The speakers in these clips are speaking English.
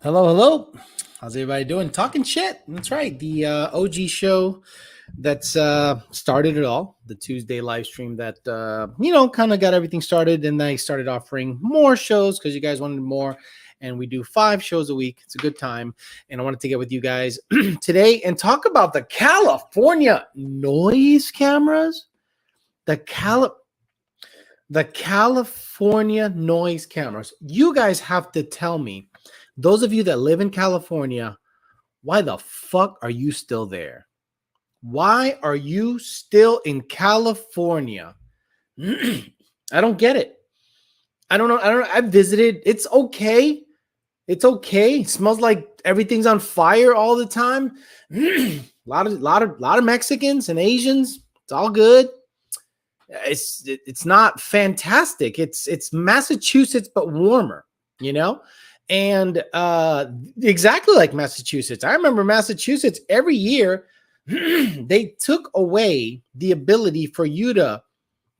Hello, hello. How's everybody doing? Talking shit. That's right. The OG show that's started it all. The Tuesday live stream that kind of got everything started, and I started offering more shows because you guys wanted more. And we do 5 shows a week. It's a good time, and I wanted to get with you guys today and talk about the California noise cameras. The California noise cameras. You guys have to tell me, those of you that live in California, why the fuck are you still there? Why are you still in California? I don't get it. I don't know. I visited. It's okay. It's okay. It smells like everything's on fire all the time. A lot of Mexicans and Asians. It's all good. It's not fantastic. It's Massachusetts but warmer, and exactly like Massachusetts. I remember Massachusetts every year they took away the ability for you to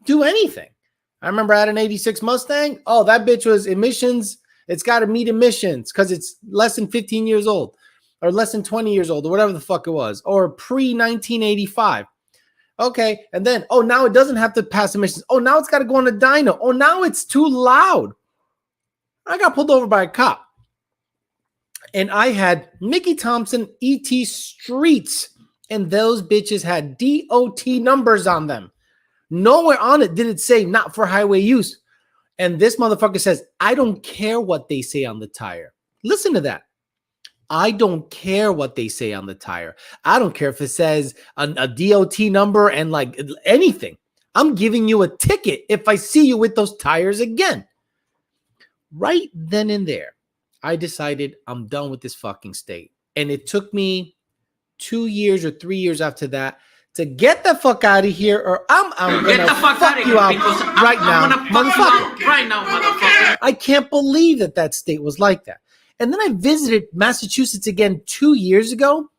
do anything. I remember I had an 86 Mustang. Oh, that bitch was emissions. It's got to meet emissions because it's less than 15 years old or less than 20 years old or whatever the fuck it was, or pre-1985. Okay, and then, now it doesn't have to pass emissions. Oh, now it's got to go on a dyno. Oh, now it's too loud. I got pulled over by a cop. And I had Mickey Thompson ET Streets, and those bitches had DOT numbers on them. Nowhere on it did it say not for highway use. And this motherfucker says, I don't care what they say on the tire. Listen to that. I don't care what they say on the tire. I don't care if it says a DOT number and like anything. I'm giving you a ticket if I see you with those tires again. Right then and there, I decided I'm done with this fucking state. And it took me 2 years or 3 years after that to get the fuck out of here, or I'm gonna fuck you out right now, motherfucker. Right now, motherfucker. I can't believe that state was like that. And then I visited Massachusetts again 2 years ago,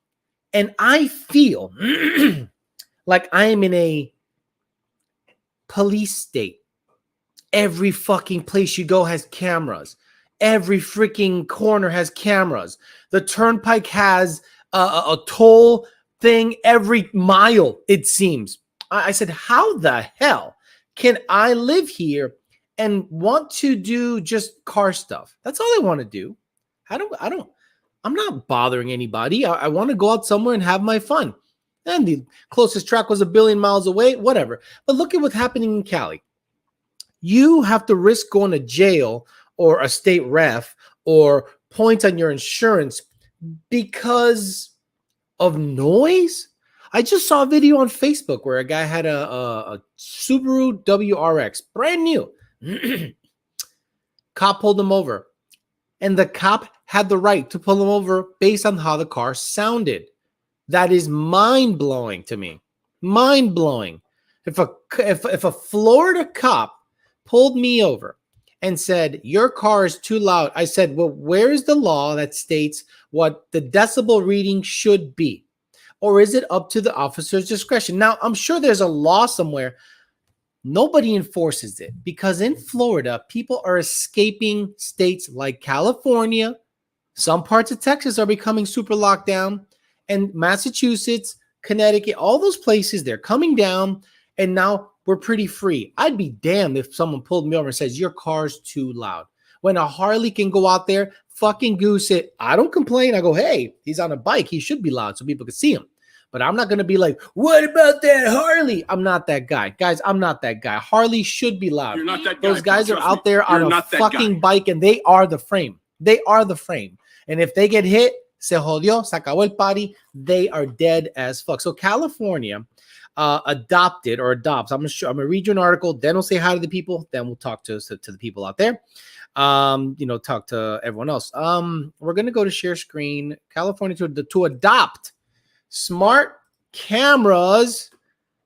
and I feel like I am in a police state. Every fucking place you go has cameras. Every freaking corner has cameras. The turnpike has a toll thing every mile, it seems. I said, how the hell can I live here and want to do just car stuff? That's all I want to do. I'm not bothering anybody. I want to go out somewhere and have my fun. And the closest track was 1 billion miles away, whatever. But look at what's happening in Cali. You have to risk going to jail or a state ref or points on your insurance because of noise. I just saw a video on Facebook where a guy had a Subaru WRX, brand new. Cop pulled him over. And the cop had the right to pull him over based on how the car sounded. That is mind-blowing to me. Mind-blowing. If a Florida cop pulled me over and said, your car is too loud, I said, well, where is the law that states what the decibel reading should be? Or is it up to the officer's discretion? Now, I'm sure there's a law somewhere. Nobody enforces it because in Florida, people are escaping states like California. Some parts of Texas are becoming super locked down, and Massachusetts, Connecticut, all those places, they're coming down, and now we're pretty free. I'd be damned if someone pulled me over and says, your car's too loud. When a Harley can go out there, fucking goose it. I don't complain. I go, hey, he's on a bike. He should be loud so people can see him. But I'm not going to be like, what about that Harley? I'm not that guy. Guys, I'm not that guy. Harley should be loud. You're not that guy. Those guys are out there on a fucking bike, and they are the frame. They are the frame. And if they get hit, se jodió, se acabó el party, they are dead as fuck. So California adopted or adopts. I'm gonna read you an article. Then we'll say hi to the people. Then we'll talk to the people out there. Talk to everyone else. We're gonna go to share screen. California to adopt smart cameras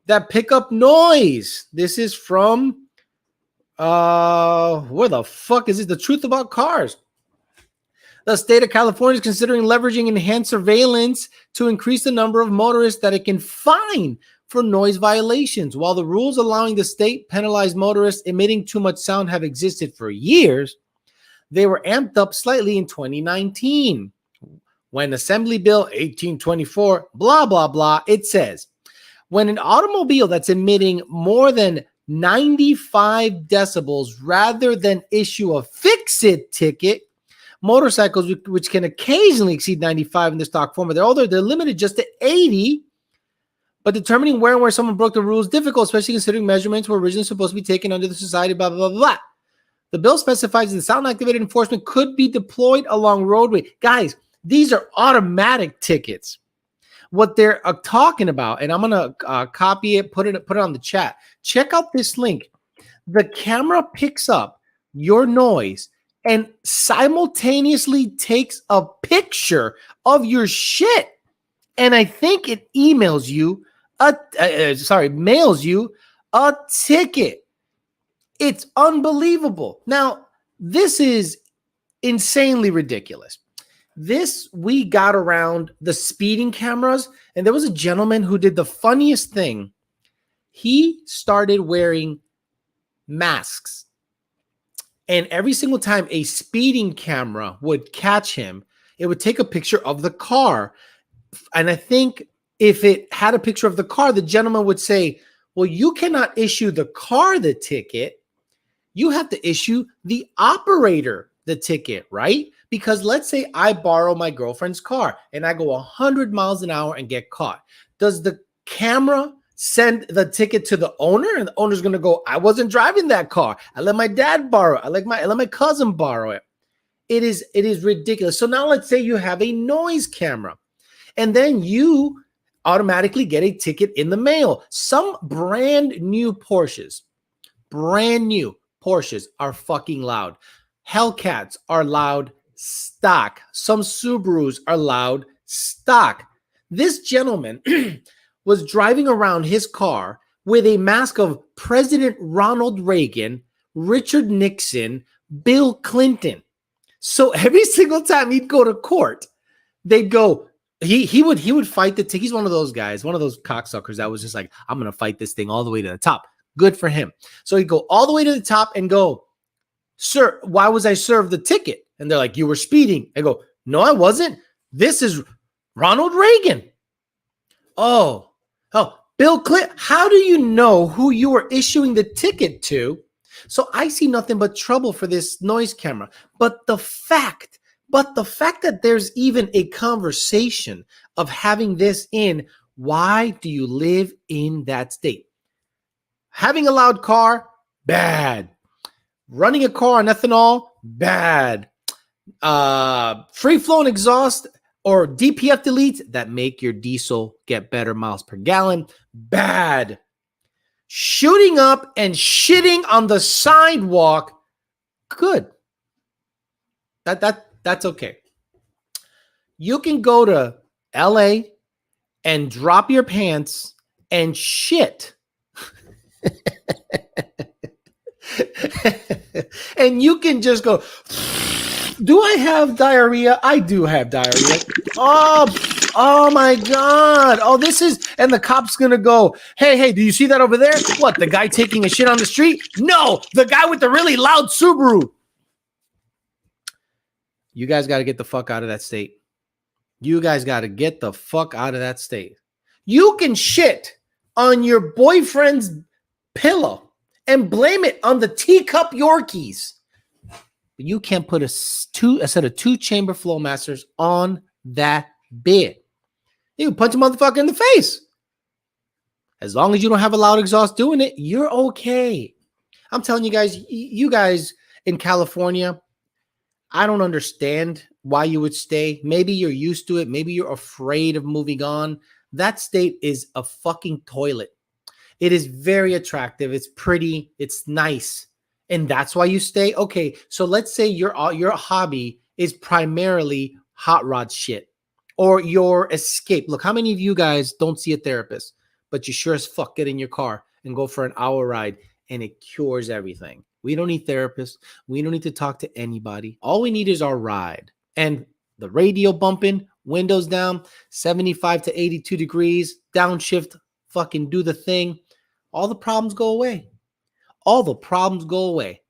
that pick up noise. This is from where the fuck is it? The Truth About Cars. The state of California is considering leveraging enhanced surveillance to increase the number of motorists that it can fine for noise violations. While the rules allowing the state penalize motorists emitting too much sound have existed for years, They were amped up slightly in 2019 when Assembly Bill 1824, blah, blah, blah, it says, when an automobile that's emitting more than 95 decibels rather than issue a fix-it ticket, motorcycles which can occasionally exceed 95 in the stock form, they're limited just to 80. But determining where and where someone broke the rules is difficult, especially considering measurements were originally supposed to be taken under the society, blah, blah, blah, blah. The bill specifies that sound-activated enforcement could be deployed along roadway. Guys, these are automatic tickets. What they're talking about, and I'm going to copy it, put it on the chat. Check out this link. The camera picks up your noise and simultaneously takes a picture of your shit. And I think it mails you a ticket. It's unbelievable. Now, this is insanely ridiculous. We got around the speeding cameras, and there was a gentleman who did the funniest thing. He started wearing masks, and every single time a speeding camera would catch him, it would take a picture of the car. And I think if it had a picture of the car, the gentleman would say, well, you cannot issue the car the ticket. You have to issue the operator the ticket, right? Because let's say I borrow my girlfriend's car and I go 100 miles an hour and get caught. Does the camera send the ticket to the owner? And the owner's going to go, I wasn't driving that car. I let my dad borrow it. I let my cousin borrow it. It is ridiculous. So now let's say you have a noise camera and then you automatically get a ticket in the mail. Some brand new Porsches are fucking loud. Hellcats are loud stock. Some Subarus are loud stock. This gentleman was driving around his car with a mask of President Ronald Reagan, Richard Nixon, Bill Clinton. So every single time he'd go to court, they'd go, he would fight the ticket. He's one of those guys, one of those cocksuckers that was just like, I'm going to fight this thing all the way to the top. Good for him. So he'd go all the way to the top and go, sir, why was I served the ticket? And they're like, you were speeding. I go, no, I wasn't. This is Ronald Reagan. Oh, Bill Clinton. How do you know who you were issuing the ticket to? So I see nothing but trouble for this noise camera. But the fact that there's even a conversation of having this in, why do you live in that state? Having a loud car, bad. Running a car on ethanol, bad. Free-flowing exhaust or DPF deletes that make your diesel get better miles per gallon, bad. Shooting up and shitting on the sidewalk, good. That's okay. You can go to LA and drop your pants and shit. And you can just go, do I have diarrhea? I do have diarrhea. Oh my God. Oh, this is, and the cop's going to go, hey, do you see that over there? What, the guy taking a shit on the street? No, the guy with the really loud Subaru. You guys got to get the fuck out of that state. You guys got to get the fuck out of that state. You can shit on your boyfriend's pillow and blame it on the teacup Yorkies. But you can't put a set of 2-chamber Flowmasters on that bed. You can punch a motherfucker in the face. As long as you don't have a loud exhaust doing it, you're okay. I'm telling you guys in California, I don't understand why you would stay. Maybe you're used to it. Maybe you're afraid of moving on. That state is a fucking toilet. It is very attractive. It's pretty. It's nice. And that's why you stay. Okay, so let's say your hobby is primarily hot rod shit or your escape. Look, how many of you guys don't see a therapist, but you sure as fuck get in your car and go for an hour ride and it cures everything? We don't need therapists. We don't need to talk to anybody. All we need is our ride. And the radio bumping, windows down, 75 to 82 degrees, downshift, fucking do the thing. All the problems go away. All the problems go away.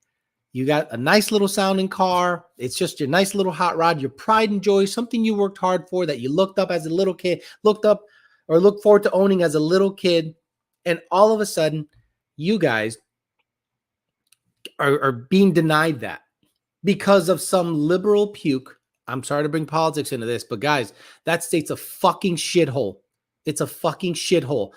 You got a nice little sounding car. It's just your nice little hot rod, your pride and joy, something you worked hard for that you looked up as a little kid, looked forward to owning as a little kid. And all of a sudden, you guys are being denied that because of some liberal puke. I'm sorry to bring politics into this, but guys, that state's a fucking shithole. It's a fucking shithole.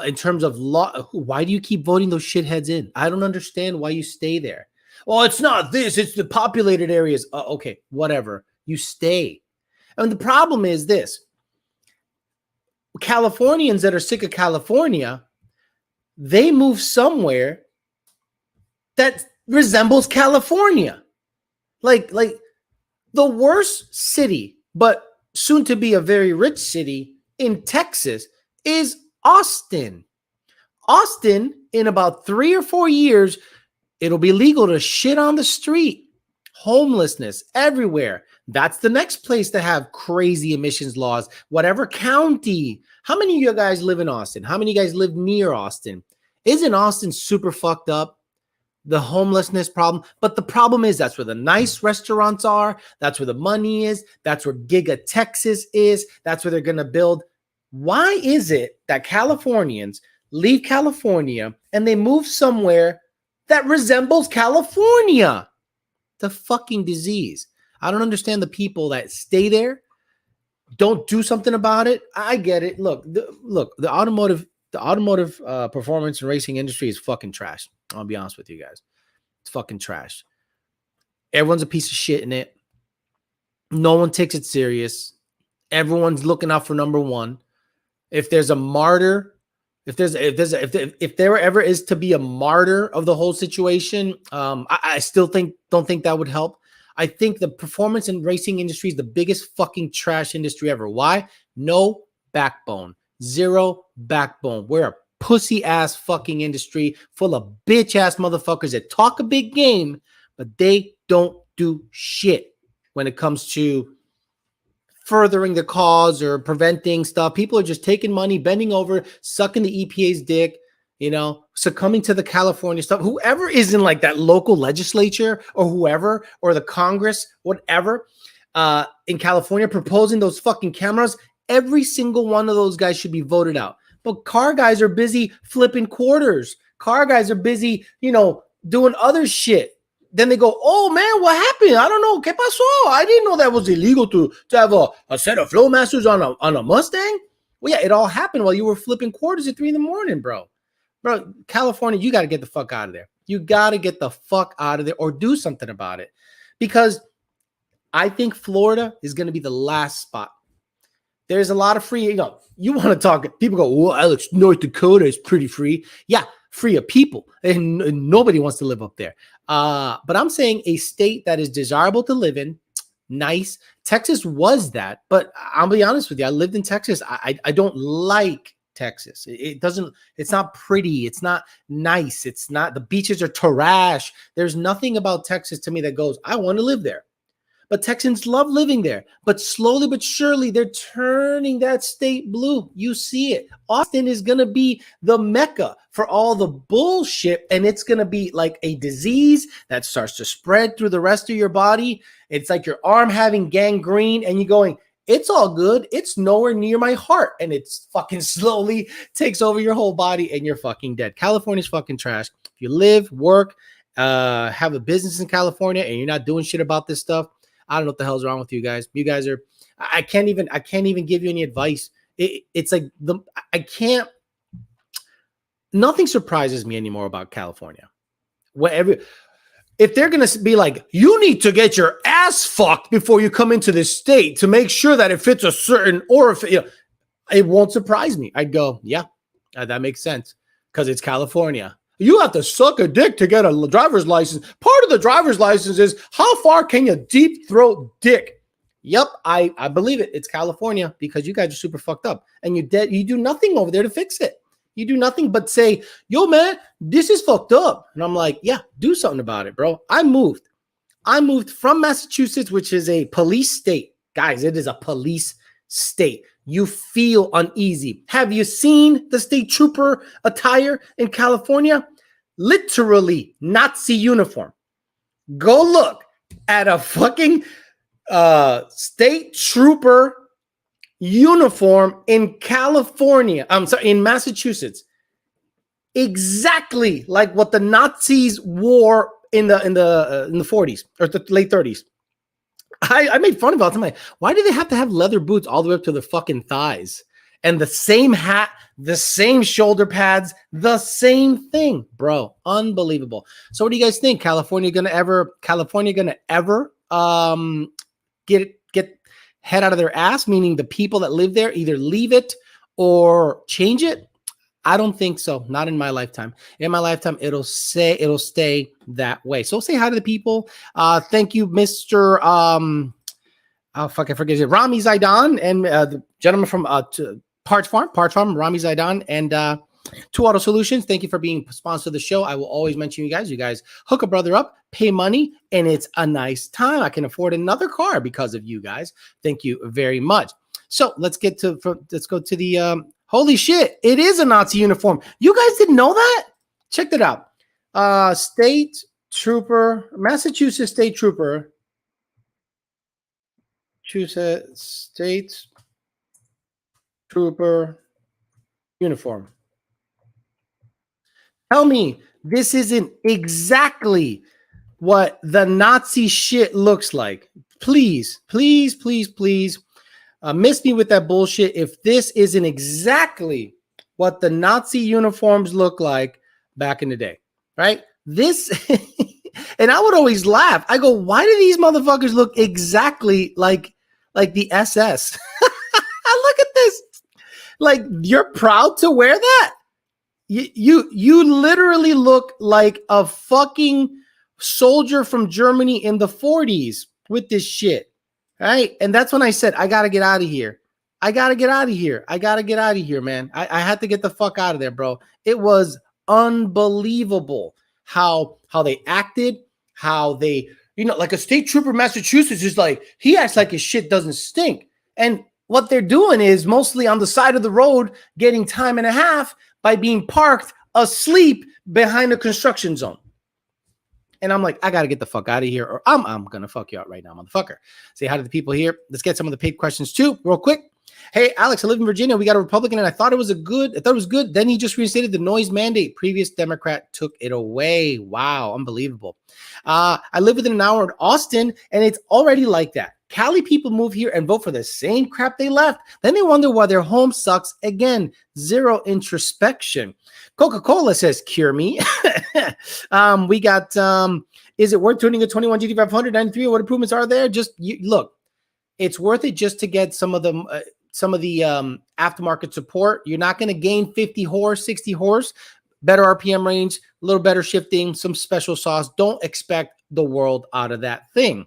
In terms of law, why do you keep voting those shitheads in? I don't understand why you stay there. Well, it's not this, it's the populated areas. Okay, whatever. You stay. And the problem is this. Californians that are sick of California, they move somewhere that resembles California. Like the worst city, but soon to be a very rich city in Texas is Austin. Austin, in about 3 or 4 years, it'll be legal to shit on the street. Homelessness everywhere. That's the next place to have crazy emissions laws. Whatever county. How many of you guys live in Austin? How many of you guys live near Austin? Isn't Austin super fucked up? The homelessness problem. But the problem is that's where the nice restaurants are. That's where the money is. That's where Giga Texas is. That's where they're going to build. Why is it that Californians leave California and they move somewhere that resembles California? The fucking disease. I don't understand the people that stay there, don't do something about it. I get it. Look, the automotive performance and racing industry is fucking trash. I'll be honest with you guys. It's fucking trash. Everyone's a piece of shit in it. No one takes it serious. Everyone's looking out for number one. If there's a martyr, if there ever is to be a martyr of the whole situation, I still don't think that would help. I think the performance and racing industry is the biggest fucking trash industry ever. Why? No backbone. Zero backbone. We're a pussy ass fucking industry full of bitch ass motherfuckers that talk a big game, but they don't do shit when it comes to furthering the cause or preventing stuff. People are just taking money, bending over, sucking the EPA's dick, succumbing to the California stuff. Whoever is in like that local legislature or whoever, or the Congress, whatever, in California proposing those fucking cameras, every single one of those guys should be voted out. But car guys are busy flipping quarters. Car guys are busy, doing other shit. Then they go, oh, man, what happened? I don't know. ¿Qué pasó? I didn't know that was illegal to have a set of Flowmasters on a Mustang. Well, yeah, it all happened while you were flipping quarters at 3 a.m, bro. Bro, California, you got to get the fuck out of there. You got to get the fuck out of there or do something about it. Because I think Florida is going to be the last spot. There's a lot of free, you want to talk, people go, well, Alex, North Dakota is pretty free. Yeah, free of people. And nobody wants to live up there. But I'm saying a state that is desirable to live in, nice. Texas was that, but I'll be honest with you. I lived in Texas. I don't like Texas. It's not pretty. It's not nice. The beaches are trash. There's nothing about Texas to me that goes, I want to live there. But Texans love living there. But slowly but surely, they're turning that state blue. You see it. Austin is going to be the mecca for all the bullshit, and it's going to be like a disease that starts to spread through the rest of your body. It's like your arm having gangrene, and you're going, it's all good. It's nowhere near my heart, and it's fucking slowly takes over your whole body, and you're fucking dead. California's fucking trash. If you live, work, have a business in California, and you're not doing shit about this stuff, I don't know what the hell's wrong with you guys. You guys are, I can't even give you any advice. It's like nothing surprises me anymore about California. If they're going to be like, you need to get your ass fucked before you come into this state to make sure that it fits a certain, or if, it won't surprise me. I'd go, yeah, that makes sense because it's California. You have to suck a dick to get a driver's license. Part of the driver's license is how far can you deep throat dick? Yep, I believe it. It's California because you guys are super fucked up and you're dead. You do nothing over there to fix it. You do nothing but say, yo, man, this is fucked up. And I'm like, yeah, do something about it, bro. I moved from Massachusetts, which is a police state. Guys, it is a police state. You feel uneasy. Have you seen the state trooper attire in California? Literally Nazi uniform. Go look at a fucking state trooper uniform in California. I'm sorry, in Massachusetts. Exactly like what the Nazis wore in the 40s or the late 30s. I made fun of it. I'm like, why do they have to have leather boots all the way up to their fucking thighs? And the same hat, the same shoulder pads, the same thing, bro. Unbelievable. So what do you guys think? California gonna ever get head out of their ass? Meaning the people that live there either leave it or change it? I don't think so. Not in my lifetime. In my lifetime, it'll stay that way. So say hi to the people. Thank you, Mr. Oh fuck, I forget it. Rami Zaidan and the gentleman from Parts Farm, Rami Zaidan, and Two Auto Solutions. Thank you for being sponsor of the show. I will always mention you guys. You guys hook a brother up, pay money, and it's a nice time. I can afford another car because of you guys. Thank you very much. So let's go to the holy shit. It is a Nazi uniform. You guys didn't know that? Check that out. State Trooper, Massachusetts State Trooper. State Trooper uniform. Tell me this isn't exactly what the Nazi shit looks like. Please, please, please, please miss me with that bullshit if this isn't exactly what the Nazi uniforms look like back in the day, right? This, and I would always laugh. I go, why do these motherfuckers look exactly like the SS? Look at this. Like, you're proud to wear that? You literally look like a fucking soldier from Germany in the 40s with this shit. Right. And that's when I said, I got to get out of here. I got to get out of here, man. I had to get the fuck out of there, bro. It was unbelievable how they acted, how they, like a state trooper in Massachusetts is like, he acts like his shit doesn't stink. And what they're doing is mostly on the side of the road, getting time and a half by being parked asleep behind a construction zone. And I'm like, I got to get the fuck out of here, or I'm going to fuck you out right now, motherfucker. Say hi to the people here. Let's get some of the paid questions too, real quick. Hey, Alex, I live in Virginia. We got a Republican, and I thought it was good. Then he just reinstated the noise mandate. Previous Democrat took it away. Wow, unbelievable. I live within an hour of Austin, and it's already like that. Cali people move here and vote for the same crap they left. Then they wonder why their home sucks again. Zero introspection. Coca-Cola says, cure me. We got, is it worth tuning a 21 GT500, 93? What improvements are there? Just look, it's worth it just to get some of the aftermarket support. You're not going to gain 50 horse, 60 horse, better RPM range, a little better shifting, some special sauce. Don't expect the world out of that thing.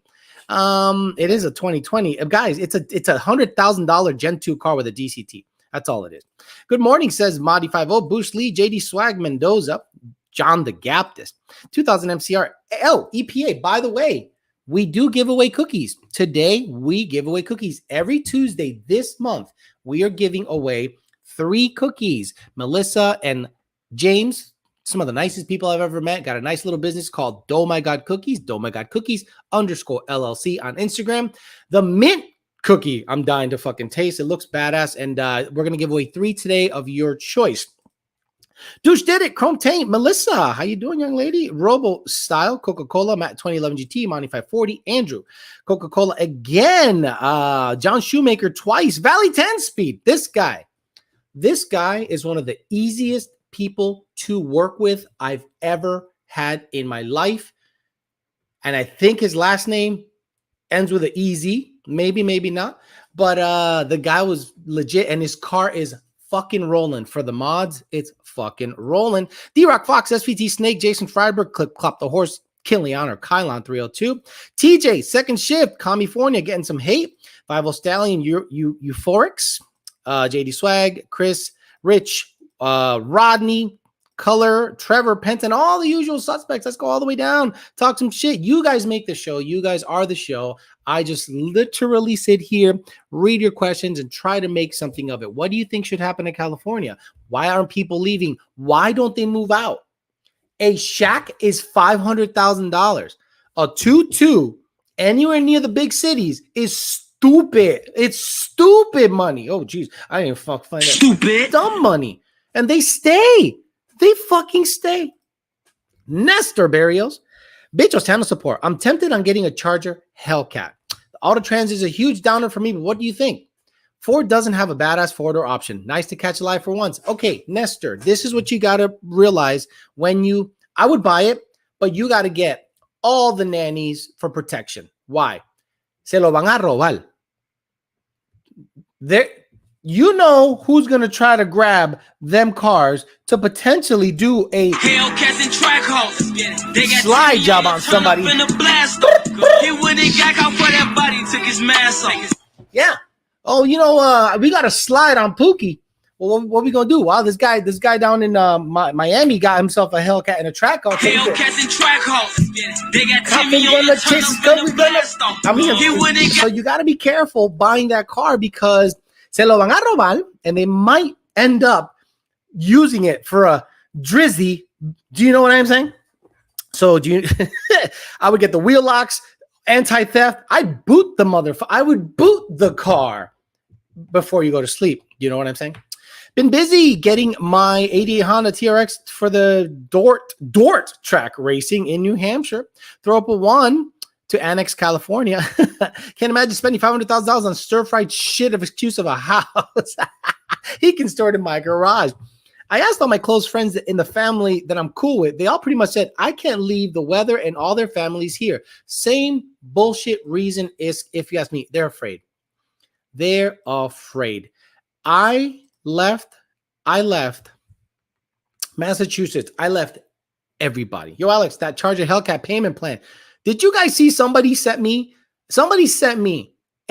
It is a 2020. Guys, it's a $100,000 Gen 2 car with a DCT. That's all it is. Good morning, says Madi50, Bush Lee, JD Swag, Mendoza, John the Baptist, 2000 MCR. Oh, EPA, by the way, we do give away cookies. Today, we give away cookies. Every Tuesday this month, we are giving away 3 cookies. Melissa and James, some of the nicest people I've ever met, got a nice little business called Doh My God Cookies, Doh My God Cookies _LLC on Instagram. The mint cookie, I'm dying to fucking taste. It looks badass, and we're going to give away 3 today of your choice. Douche did it. Chrome Taint. Melissa, how you doing, young lady? Robo Style. Coca-Cola. Matt 2011 GT. Monty 540. Andrew. Coca-Cola again. John Shoemaker twice. Valley 10 Speed. This guy is one of the easiest people to work with I've ever had in my life. And I think his last name ends with an easy. Maybe, maybe not. But the guy was legit, and his car is fucking rolling. For the mods, it's fucking rolling. D-Rock Fox, SVT Snake, Jason Freiberg, Clip Clop the Horse, Kinleon or Kylon 302. TJ, Second Shift, California, getting some hate. 50 Stallion, Euphorics, JD Swag, Chris, Rich, Rodney, Color, Trevor, Penton, all the usual suspects. Let's go all the way down. Talk some shit. You guys make the show. You guys are the show. I just literally sit here, read your questions, and try to make something of it. What do you think should happen in California? Why aren't people leaving? Why don't they move out? A shack is $500,000. A 2.2 anywhere near the big cities is stupid. It's stupid money. Oh, geez. I didn't find that. Stupid. Dumb money. And they stay. They fucking stay. Nestor Barrios. Bichos channel support. I'm tempted on getting a Charger Hellcat. The Auto Trans is a huge downer for me, but what do you think? Ford doesn't have a badass four-door option. Nice to catch a live for once. Okay, Nestor, this is what you got to realize when I would buy it, but you got to get all the nannies for protection. Why? Se lo van a robar. You know who's going to try to grab them cars to potentially do a Hellcats and track hoes. They got slide job on somebody. He wouldn't got out for that body, took his mask off. Yeah. Oh, we got a slide on Pookie. Well, what are we gonna do? Wow, this guy down in Miami got himself a Hellcat and a track car. Hellcats and track hoes. They got so you got to be careful buying that car because se lo van a robar, and they might end up using it for a drizzy. Do you know what I'm saying? So I would get the wheel locks, anti-theft. I would boot the car before you go to sleep. You know what I'm saying? Been busy getting my 88 Honda TRX for the Dort track racing in New Hampshire. Throw up a 1 to Annex, California. Can't imagine spending $500,000 on stir-fried shit of excuse of a house. He can store it in my garage. I asked all my close friends in the family that I'm cool with. They all pretty much said, I can't leave the weather and all their families here. Same bullshit reason is, if you ask me, they're afraid. They're afraid. I left Massachusetts. I left everybody. Yo, Alex, that Charger Hellcat payment plan. Did you guys see somebody sent me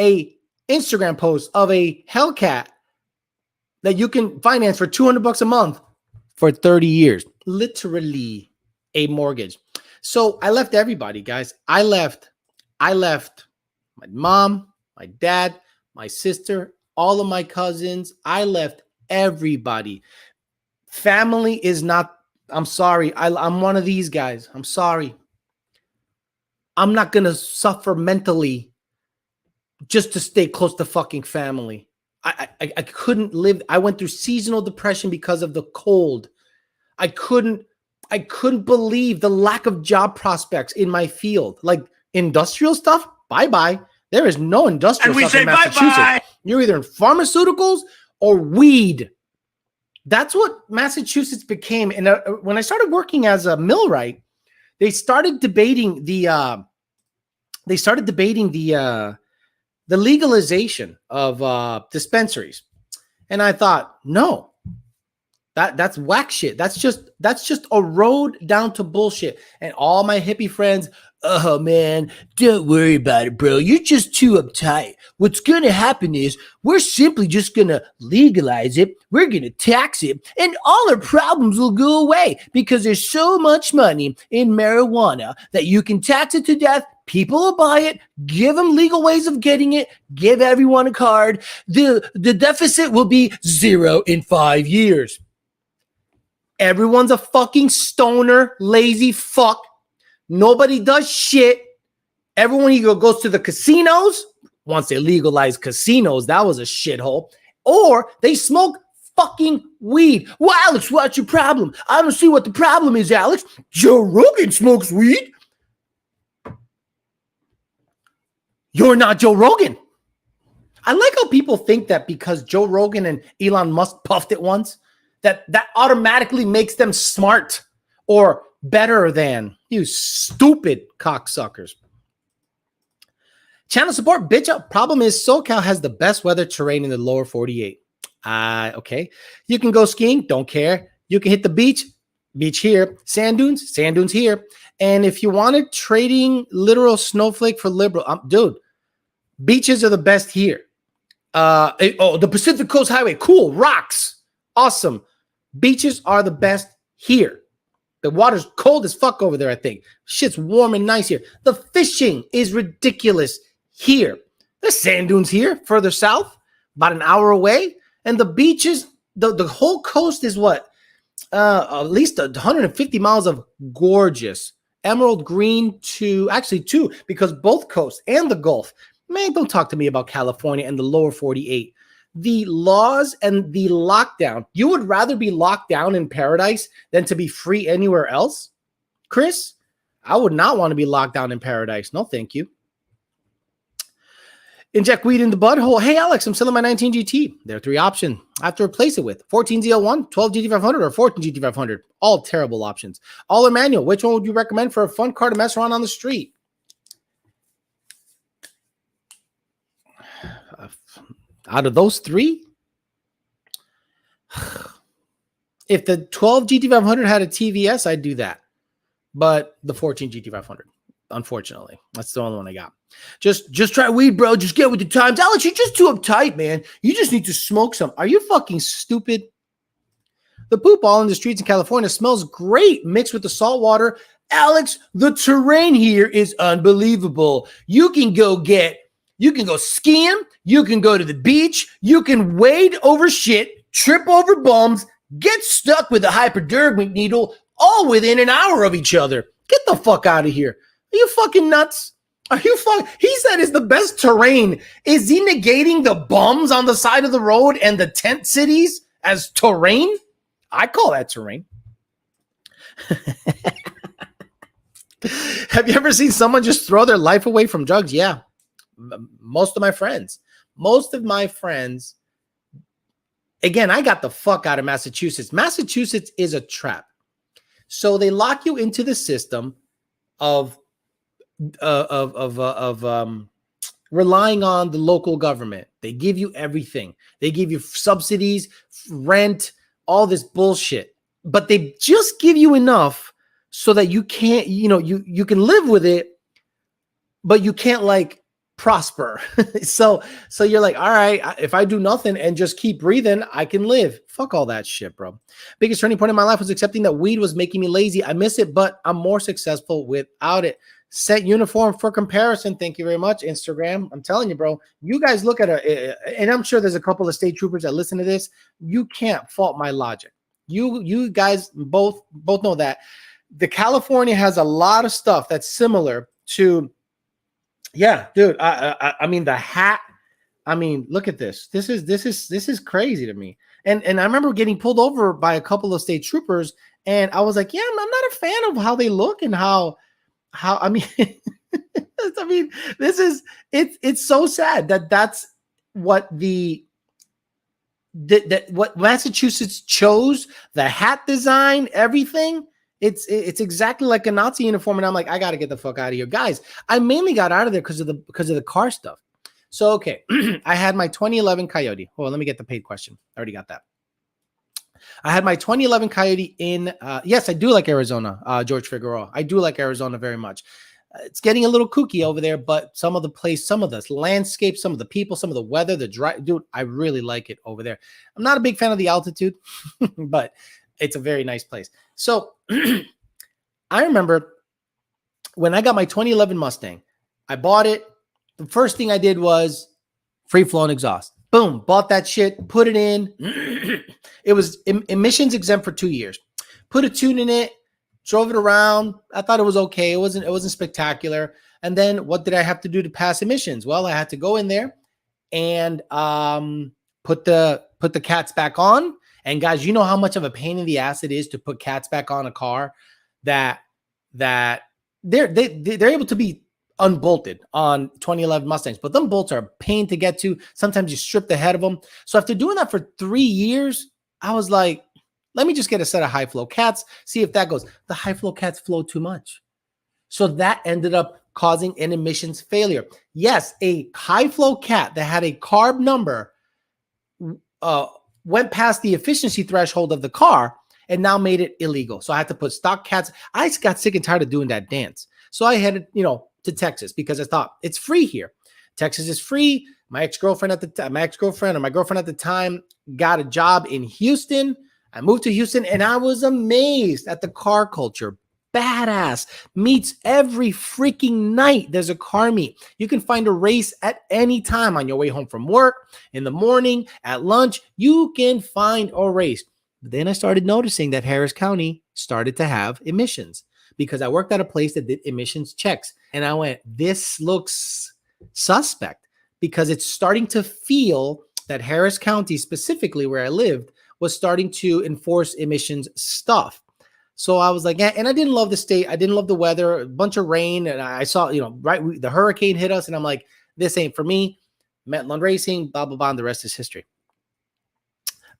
a Instagram post of a Hellcat that you can finance for $200 a month for 30 years. Literally a mortgage. So I left everybody, guys. I left my mom, my dad, my sister, all of my cousins. I left everybody. Family is not, I'm sorry. I'm one of these guys. I'm sorry. I'm not going to suffer mentally just to stay close to fucking family. I couldn't live. I went through seasonal depression because of the cold. I couldn't believe the lack of job prospects in my field. Like industrial stuff, bye-bye. There is no industrial stuff in Massachusetts. Bye-bye. You're either in pharmaceuticals or weed. That's what Massachusetts became. And when I started working as a millwright, they started debating the legalization of dispensaries. And I thought, no, that's whack shit. That's just a road down to bullshit. And all my hippie friends, oh man, don't worry about it, bro. You're just too uptight. What's going to happen is we're simply just going to legalize it. We're going to tax it and all our problems will go away because there's so much money in marijuana that you can tax it to death. People will buy it, give them legal ways of getting it, give everyone a card. The deficit will be 0 in 5 years. Everyone's a fucking stoner, lazy fuck. Nobody does shit. Everyone goes to the casinos. Once they legalized casinos, that was a shithole. Or they smoke fucking weed. Well, Alex, what's your problem? I don't see what the problem is, Alex. Joe Rogan smokes weed. You're not Joe Rogan. I like how people think that because Joe Rogan and Elon Musk puffed it once, that automatically makes them smart or better than you stupid cocksuckers. Channel support, bitch up. Problem is SoCal has the best weather terrain in the lower 48. Okay. You can go skiing, don't care. You can hit the beach here. Sand dunes here. And if you wanted trading literal snowflake for liberal, dude, beaches are the best here. The Pacific Coast Highway, cool. Rocks, awesome. Beaches are the best here. The water's cold as fuck over there, I think. Shit's warm and nice here. The fishing is ridiculous here. There's sand dunes here, further south, about an hour away. And the beaches, the whole coast is what? At least 150 miles of gorgeous. emerald green to actually two, because both coasts and the Gulf. Man, don't talk to me about California and the lower 48. The laws and the lockdown. You would rather be locked down in paradise than to be free anywhere else? Chris, I would not want to be locked down in paradise. No, thank you. Inject weed in the bud hole. Hey, Alex, I'm selling my 19 GT. There are three options. I have to replace it with 14 ZL1, 12 GT500, or 14 GT500. All terrible options. All or manual. Which one would you recommend for a fun car to mess around on the street? Out of those three, if the 12 GT500 had a TVS, I'd do that. But the 14 GT500, unfortunately, that's the only one I got. Just try weed, bro. Just get with the times. Alex, you're just too uptight, man. You just need to smoke some. Are you fucking stupid? The poop all in the streets in California smells great mixed with the salt water. Alex, the terrain here is unbelievable. You can go skiing. You can go to the beach. You can wade over shit, trip over bums, get stuck with a hypodermic needle, all within an hour of each other. Get the fuck out of here. Are you fucking nuts? Are you fucking? He said it's the best terrain. Is he negating the bums on the side of the road and the tent cities as terrain? I call that terrain. Have you ever seen someone just throw their life away from drugs? Yeah. Most of my friends, again, I got the fuck out of Massachusetts. Massachusetts is a trap. So they lock you into the system of relying on the local government. They give you everything. They give you subsidies, rent, all this bullshit, but they just give you enough so that you can't, you can live with it, but you can't like prosper. so you're like, all right, if I do nothing and just keep breathing, I can live. Fuck all that shit, bro. Biggest turning point in my life was accepting that weed was making me lazy. I miss it, but I'm more successful without it. Set uniform for comparison. Thank you very much, Instagram. I'm telling you, bro, you guys look at it, and I'm sure there's a couple of state troopers that listen to this. You can't fault my logic. You guys both know that the California has a lot of stuff that's similar to. Yeah, dude. I mean, the hat. I mean, look at this. This is crazy to me. And I remember getting pulled over by a couple of state troopers, and I was like, yeah, I'm not a fan of how they look and how I mean, I mean, it's so sad that that's what what Massachusetts chose, the hat design, everything. It's exactly like a Nazi uniform, and I'm like, I got to get the fuck out of here, guys. I mainly got out of there because of the car stuff. So okay, I had my 2011 Coyote. Hold on, let me get the paid question. I already got that. I had my 2011 Coyote in. Yes, I do like Arizona, George Figueroa. I do like Arizona very much. It's getting a little kooky over there, but some of the landscape, some of the people, some of the weather, the drive, dude, I really like it over there. I'm not a big fan of the altitude, but it's a very nice place. So I remember when I got my 2011 Mustang, I bought it. The first thing I did was free flowing exhaust. Boom, bought that shit, put it in. It was emissions exempt for 2 years. Put a tune in it, drove it around. I thought it was okay. It wasn't spectacular. And then what did I have to do to pass emissions? Well, I had to go in there and put the cats back on. And guys, you know how much of a pain in the ass it is to put cats back on a car that they're able to be unbolted on 2011 Mustangs, but them bolts are a pain to get to. Sometimes you strip the head of them. So after doing that for 3 years, I was like, let me just get a set of high flow cats, see if that goes. The high flow cats flow too much. So that ended up causing an emissions failure. Yes, a high flow cat that had a carb number went past the efficiency threshold of the car and now made it illegal. So I had to put stock cats. I just got sick and tired of doing that dance. So I headed, to Texas because I thought it's free here. Texas is free. My girlfriend at the time got a job in Houston. I moved to Houston and I was amazed at the car culture. Badass. Meets every freaking night. There's a car meet. You can find a race at any time on your way home from work, in the morning, at lunch. You can find a race. But then I started noticing that Harris County started to have emissions. because I worked at a place that did emissions checks. And I went, this looks suspect because it's starting to feel that Harris County, specifically where I lived, was starting to enforce emissions stuff. So I was like, yeah, and I didn't love the state. I didn't love the weather, a bunch of rain. And I saw, the hurricane hit us. And I'm like, this ain't for me. Metland Racing, blah, blah, blah. And the rest is history.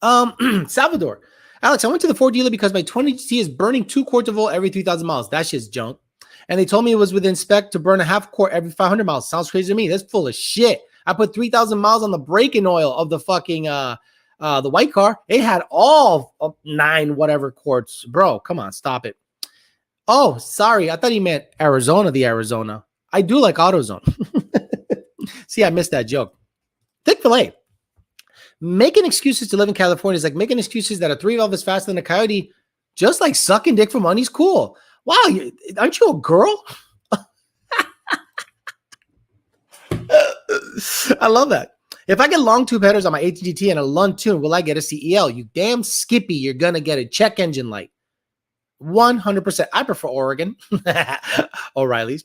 Salvador. Alex, I went to the Ford dealer because my 20T is burning 2 quarts of oil every 3,000 miles. That shit's junk. And they told me it was within spec to burn a half quart every 500 miles. Sounds crazy to me. That's full of shit. I put 3,000 miles on the braking oil of the fucking the white car. It had all 9 whatever quarts. Bro, come on, stop it. Oh, sorry. I thought he meant Arizona, the Arizona. I do like AutoZone. See, I missed that joke. Chick-fil-A. Making excuses to live in California is like making excuses that a 3-valve is faster than a Coyote. Just like sucking dick for money is cool. Wow, aren't you a girl? I love that. If I get long tube headers on my ATGT and a Lund tune, will I get a CEL? You damn skippy, you're going to get a check engine light. 100%. I prefer Oregon. O'Reilly's.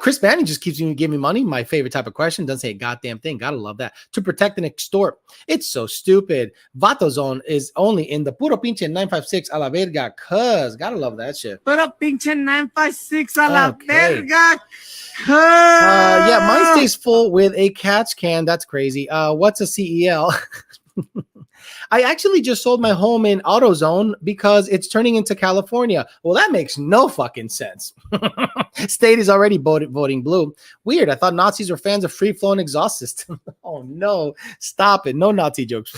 Chris Manning just keeps giving me money. My favorite type of question. Doesn't say a goddamn thing. Gotta love that. To protect and extort. It's so stupid. Vato Zone is only in the puro pinche 956 a la verga. Cuz. Gotta love that shit. Puro pinche 956 a la verga. Yeah, mine stays full with a catch can. That's crazy. What's a CEL? I actually just sold my home in AutoZone because it's turning into California. Well, that makes no fucking sense. State is already voting blue. Weird. I thought Nazis were fans of free-flowing exhaust system. Oh, no. Stop it. No Nazi jokes,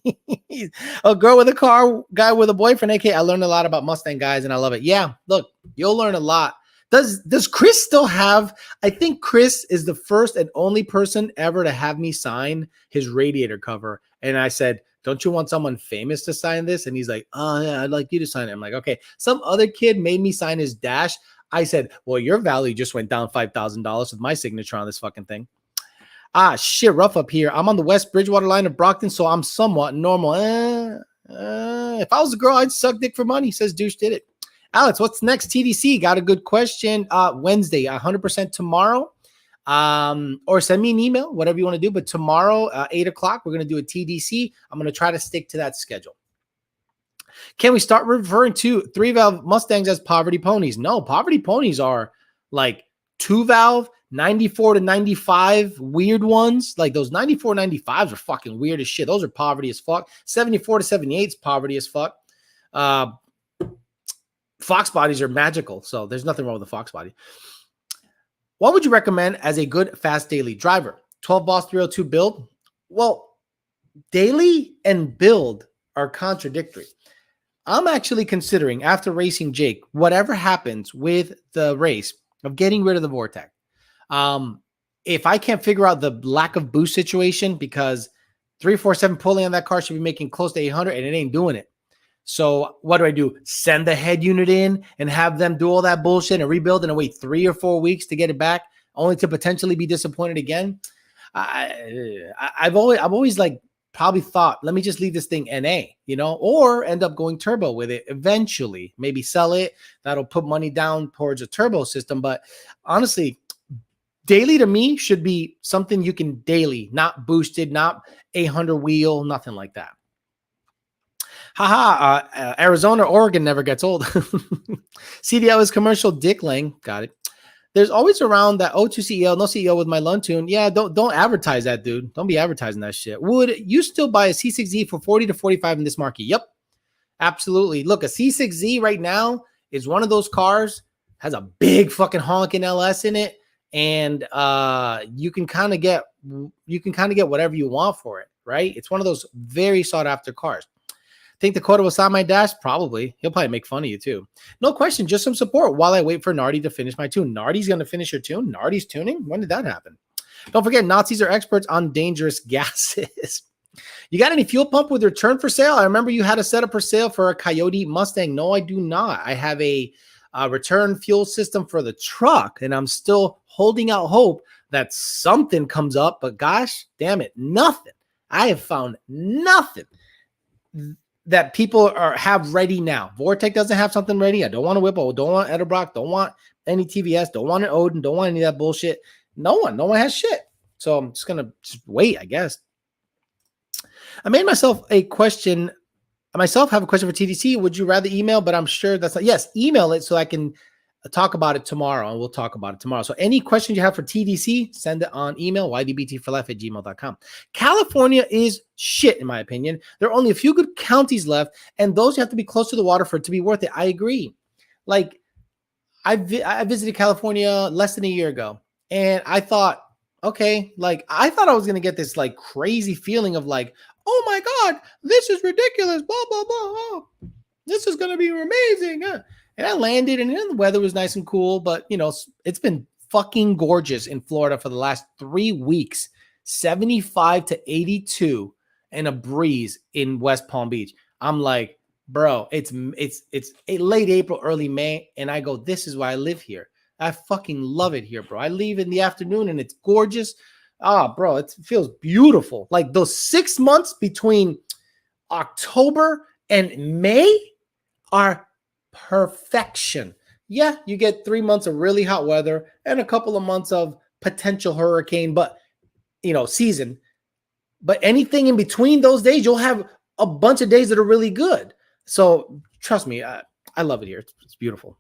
please. A girl with a car, guy with a boyfriend. AK, I learned a lot about Mustang guys, and I love it. Yeah, look, you'll learn a lot. Does Chris still have, I think Chris is the first and only person ever to have me sign his radiator cover. And I said, don't you want someone famous to sign this? And he's like, oh yeah, I'd like you to sign it. I'm like, okay. Some other kid made me sign his dash. I said, well, your value just went down $5,000 with my signature on this fucking thing. Ah, shit, rough up here. I'm on the West Bridgewater line of Brockton, so I'm somewhat normal. If I was a girl, I'd suck dick for money, says Douche did it. Alex, what's next? TDC, got a good question. Wednesday, 100% tomorrow. Or send me an email, whatever you want to do. But tomorrow, 8 o'clock, we're going to do a TDC. I'm going to try to stick to that schedule. Can we start referring to 3-valve Mustangs as poverty ponies? No, poverty ponies are like 2-valve, 94 to 95 weird ones. Like those 94, 95s are fucking weird as shit. Those are poverty as fuck. 74 to 78 is poverty as fuck. Fox bodies are magical, so there's nothing wrong with the Fox body. What would you recommend as a good fast daily driver? 12 Boss 302 build? Well, daily and build are contradictory. I'm actually considering, after racing Jake, whatever happens with the race, of getting rid of the Vortec. If I can't figure out the lack of boost situation, because 347 pulling on that car should be making close to 800 and it ain't doing it. So what do? Send the head unit in and have them do all that bullshit and rebuild and wait 3 or 4 weeks to get it back, only to potentially be disappointed again? I've always like probably thought, let me just leave this thing NA, or end up going turbo with it eventually. Maybe sell it. That'll put money down towards a turbo system. But honestly, daily to me should be something you can daily, not boosted, not 800 wheel, nothing like that. Arizona, Oregon never gets old. CDL is commercial dick Lang. Got it. There's always around that O2 CEL, no CEL with my Lund tune. Yeah, don't advertise that, dude. Don't be advertising that shit. Would you still buy a C6Z for 40 to 45 in this market? Yep, absolutely. Look, a C6Z right now is one of those cars, has a big fucking honking LS in it, and you can kind of get whatever you want for it, right? It's one of those very sought after cars. Think Dakota will sign my dash? Probably. He'll probably make fun of you too. No question. Just some support while I wait for Nardi to finish my tune. Nardi's going to finish your tune? Nardi's tuning? When did that happen? Don't forget, Nazis are experts on dangerous gases. You got any fuel pump with return for sale? I remember you had a setup for sale for a Coyote Mustang. No, I do not. I have a return fuel system for the truck, and I'm still holding out hope that something comes up. But gosh, damn it, nothing. I have found nothing. that people have ready now. Vortec doesn't have something ready. I don't want a Whipple, don't want Edelbrock, don't want any TVS, don't want an Odin, don't want any of that bullshit. No one has shit. So I'm just gonna wait, I guess. I made myself have a question for TDC. Would you rather email? But I'm sure that's not. Yes, email it so I can talk about it tomorrow, and we'll talk about it tomorrow. So any questions you have for TDC, send it on email, ydbtforlife@gmail.com. California is shit, in my opinion. There are only a few good counties left, and those you have to be close to the water for it to be worth it. I agree. Like, I visited California less than a year ago, and I thought, okay, like, I thought I was going to get this, like, crazy feeling of, like, oh, my God, this is ridiculous, blah, blah, blah, blah. This is going to be amazing. And I landed, and the weather was nice and cool, but, you know, it's been fucking gorgeous in Florida for the last 3 weeks. 75 to 82 and a breeze in West Palm Beach. I'm like, bro, it's late April, early May, and I go, this is why I live here. I fucking love it here, bro. I leave in the afternoon, and it's gorgeous. Bro, it feels beautiful. Like those 6 months between October and May are perfection. Yeah, you get 3 months of really hot weather and a couple of months of potential hurricane, but season. But anything in between those days, you'll have a bunch of days that are really good. So trust me, I love it here. It's beautiful.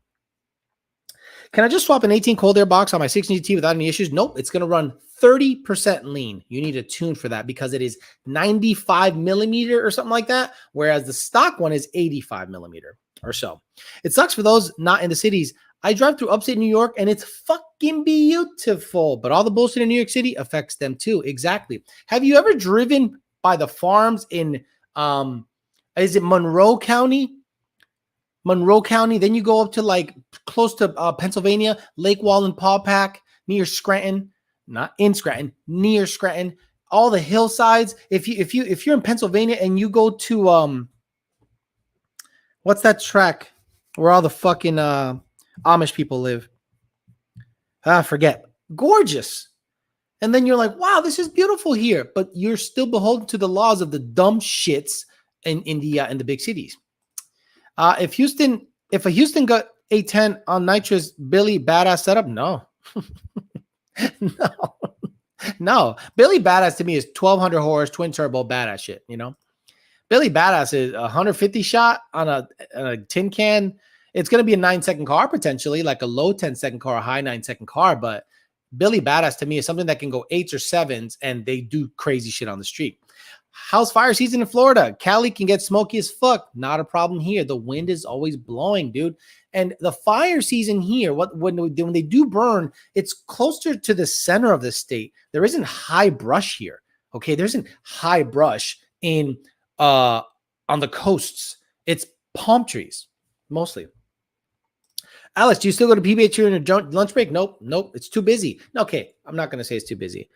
Can I just swap an 18 cold air box on my 16 GT without any issues? Nope. It's going to run 30% lean. You need a tune for that because it is 95 millimeter or something like that, whereas the stock one is 85 millimeter or so. It sucks for those not in the cities. I drive through upstate New York and it's fucking beautiful, but all the bullshit in New York City affects them too. Exactly. Have you ever driven by the farms in, is it Monroe County? Monroe County. Then you go up to like close to Pennsylvania, Lake Wallenpaupack, near Scranton, not in Scranton, near Scranton, all the hillsides. If you're in Pennsylvania and you go to, what's that track where all the fucking, Amish people live? Forget. Gorgeous. And then you're like, wow, this is beautiful here. But you're still beholden to the laws of the dumb shits in the big cities. If a Houston got A10 on nitrous Billy Badass setup, no. No. Billy Badass to me is 1200 horse twin turbo badass shit. Billy Badass is 150 shot on a tin can. It's going to be a 9-second car, potentially, like a low 10-second car, a high 9-second car. But Billy Badass to me is something that can go 8s or 7s, and they do crazy shit on the street. How's fire season in Florida? Cali can get smoky as fuck. Not a problem here. The wind is always blowing, dude. And the fire season here, when they do burn, it's closer to the center of the state. There isn't high brush here. Okay, there isn't high brush in on the coasts. It's palm trees mostly. Alex, do you still go to PBH during your lunch break? Nope. It's too busy. Okay, I'm not going to say it's too busy.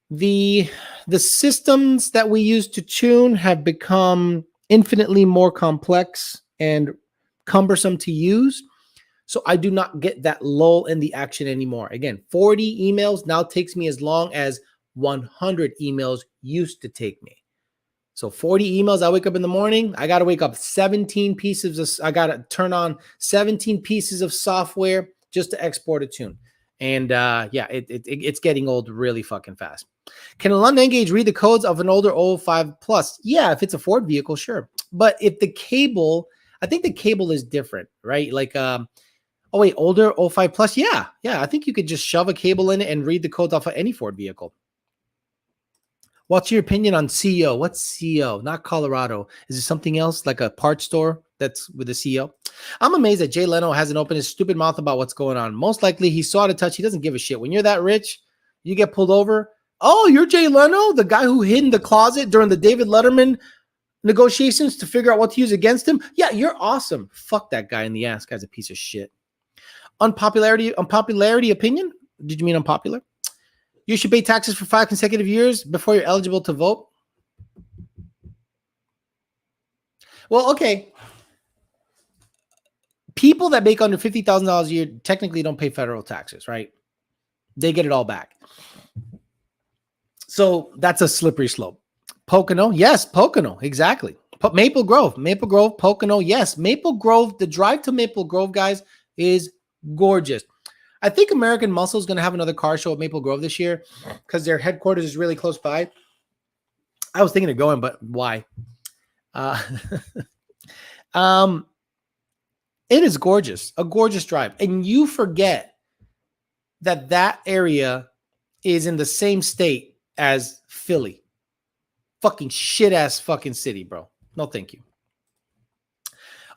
The systems that we use to tune have become infinitely more complex and cumbersome to use. So I do not get that lull in the action anymore. Again, 40 emails now takes me as long as 100 emails used to take me. So 40 emails, I wake up in the morning. I got to wake up 17 pieces I got to turn on 17 pieces of software just to export a tune. And it's getting old really fucking fast. Can a London Engage read the codes of an older 05 Plus? Yeah, if it's a Ford vehicle, sure. But if the cable, I think the cable is different, right? Like, older 05 Plus? Yeah. I think you could just shove a cable in it and read the codes off of any Ford vehicle. What's your opinion on CEO? What's CEO? Not Colorado. Is it something else like a parts store that's with a CEO? I'm amazed that Jay Leno hasn't opened his stupid mouth about what's going on. Most likely he saw the touch. He doesn't give a shit. When you're that rich, you get pulled over. Oh, you're Jay Leno, the guy who hid in the closet during the David Letterman negotiations to figure out what to use against him. Yeah, you're awesome. Fuck that guy in the ass. Guy's a piece of shit. Unpopularity opinion? Did you mean unpopular? You should pay taxes for 5 consecutive years before you're eligible to vote. Well, okay. People that make under $50,000 a year technically don't pay federal taxes, right? They get it all back. So that's a slippery slope. Pocono? Yes, Pocono. Exactly. Maple Grove, Pocono. Yes, Maple Grove. The drive to Maple Grove, guys, is gorgeous. I think American Muscle is going to have another car show at Maple Grove this year because their headquarters is really close by. I was thinking of going, but why? It is gorgeous, a gorgeous drive. And you forget that area is in the same state as Philly. Fucking shit ass fucking city, bro. No, thank you.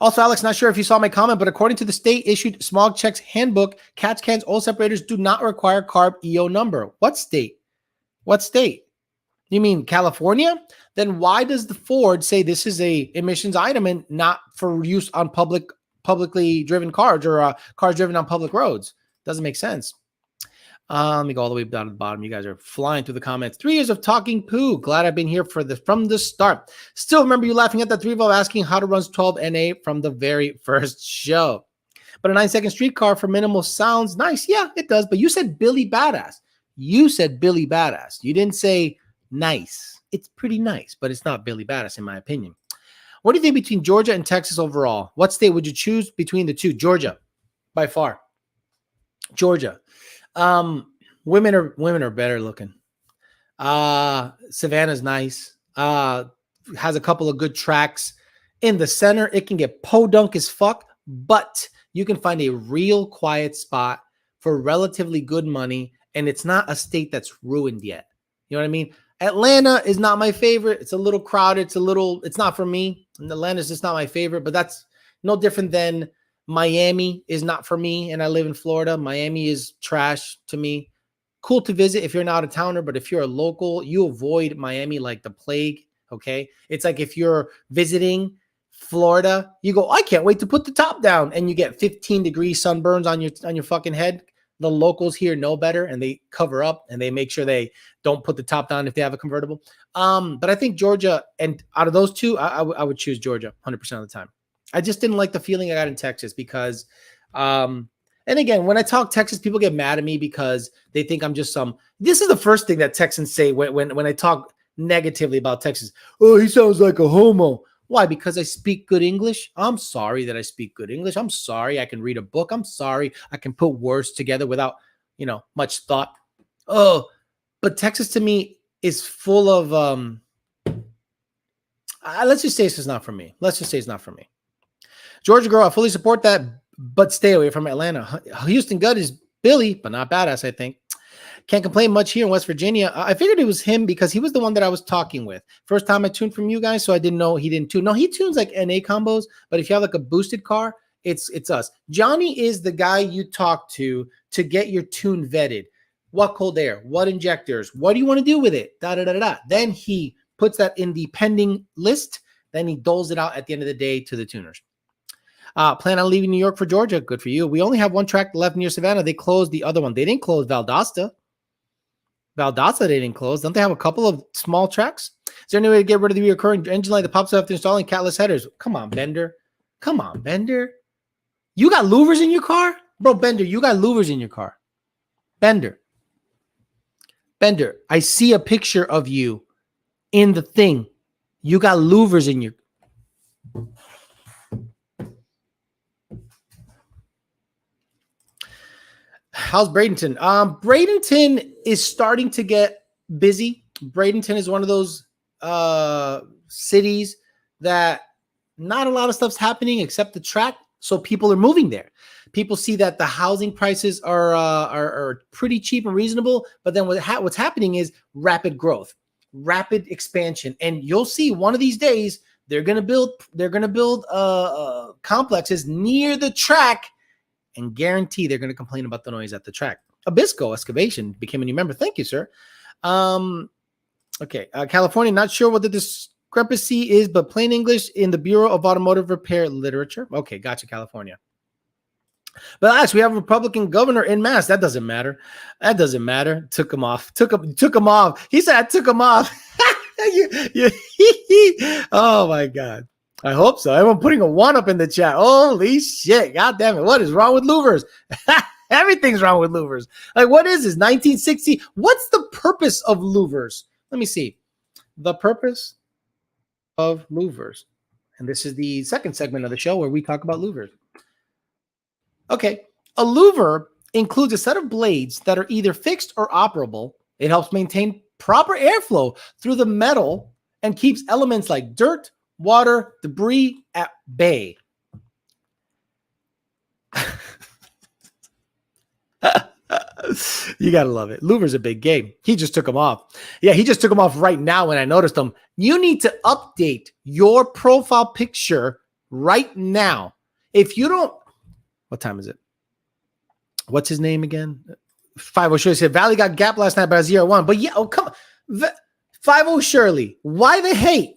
Also, Alex, not sure if you saw my comment, but according to the state issued smog checks handbook, catch cans, oil separators do not require carb EO number. What state? What state? You mean California? Then why does the Ford say this is a emissions item and not for use on publicly driven cars or cars driven on public roads? Doesn't make sense. Let me go all the way down to the bottom. You guys are flying through the comments. 3 years of talking poo. Glad I've been here from the start. Still remember you laughing at that 3-valve asking how to run 12 NA from the very first show. But a 9-second streetcar for minimal sounds nice. Yeah, it does. But you said Billy Badass. You said Billy Badass. You didn't say nice. It's pretty nice, but it's not Billy Badass in my opinion. What do you think between Georgia and Texas overall? What state would you choose between the two? Georgia, by far. Georgia. Women are better looking. Savannah's nice. Has a couple of good tracks. In the center, it can get podunk as fuck, but you can find a real quiet spot for relatively good money, and it's not a state that's ruined yet. You know what I mean? Atlanta is not my favorite. It's a little crowded. It's not for me. And Atlanta's just not my favorite, but that's no different than Miami is not for me, and I live in Florida. Miami is trash to me. Cool to visit if you're an out-of-towner, but if you're a local, you avoid Miami like the plague, okay? It's like if you're visiting Florida, you go, I can't wait to put the top down, and you get 15-degree sunburns on your fucking head. The locals here know better, and they cover up, and they make sure they don't put the top down if they have a convertible. But I think Georgia, and out of those two, I would choose Georgia 100% of the time. I just didn't like the feeling I got in Texas because, and again, when I talk Texas, people get mad at me because they think I'm just this is the first thing that Texans say when I talk negatively about Texas. Oh, he sounds like a homo. Why? Because I speak good English? I'm sorry that I speak good English. I'm sorry I can read a book. I'm sorry I can put words together without, much thought. Oh, but Texas to me is full of, let's just say it's just not for me. Let's just say it's not for me. Georgia girl, I fully support that, but stay away from Atlanta. Houston Gut is Billy, but not Badass, I think. Can't complain much here in West Virginia. I figured it was him because he was the one that I was talking with. First time I tuned from you guys, so I didn't know he didn't tune. No, he tunes like NA combos, but if you have like a boosted car, it's us. Johnny is the guy you talk to get your tune vetted. What cold air? What injectors? What do you want to do with it? Da-da-da-da-da. Then he puts that in the pending list. Then he doles it out at the end of the day to the tuners. Plan on leaving New York for Georgia. Good for you. We only have one track left near Savannah. They closed the other one. They didn't close Valdosta. They didn't close. Don't they have a couple of small tracks? Is there any way to get rid of the recurring engine light that pops up after installing catless headers? Come on, Bender. Come on, Bender. You got louvers in your car? Bro, Bender, you got louvers in your car. Bender, I see a picture of you in the thing. You got louvers in your... How's Bradenton? Bradenton is starting to get busy. Bradenton is one of those cities that not a lot of stuff's happening except the track. So people are moving there. People see that the housing prices are pretty cheap and reasonable. But then what's happening is rapid growth, rapid expansion, and you'll see one of these days they're gonna build complexes near the track. And guarantee they're going to complain about the noise at the track. Abisco Excavation became a new member. Thank you, sir. Okay. California, not sure what the discrepancy is, but plain English in the Bureau of Automotive Repair Literature. Okay, gotcha, California. But actually, we have a Republican governor in Mass. That doesn't matter. Took him off. Took him off. He said, I took him off. Oh, my God. I hope so. Everyone putting a 1 up in the chat. Holy shit. God damn it. What is wrong with louvers? Everything's wrong with louvers. Like, what is this? 1960? What's the purpose of louvers? Let me see. The purpose of louvers. And this is the second segment of the show where we talk about louvers. Okay. A louver includes a set of blades that are either fixed or operable. It helps maintain proper airflow through the metal and keeps elements like dirt, water, debris at bay. You gotta love it. Louver's a big game. He just took them off. Yeah, he just took them off right now when I noticed them. You need to update your profile picture right now. If you don't, what time is it? What's his name again? 50 Shirley said Valley got gapped last night by 0-1. But yeah, oh come on. 50 Shirley. Why the hate?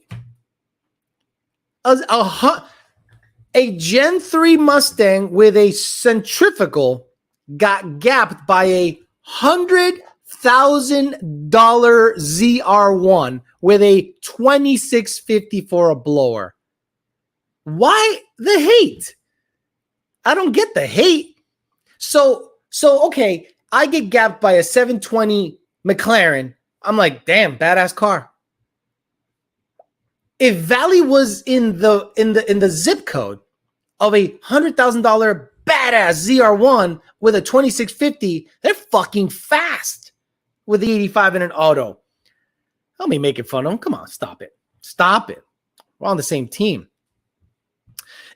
A Gen 3 Mustang with a centrifugal got gapped by a $100,000 ZR1 with a 2650 for a blower. Why the hate? I don't get the hate. So okay, I get gapped by a 720 McLaren. I'm like, damn, badass car. If Valley was in the zip code of a $100,000 badass ZR1 with a 2650, they're fucking fast with the 85 in an auto. Don't be making fun of them. Come on, stop it. Stop it. We're on the same team.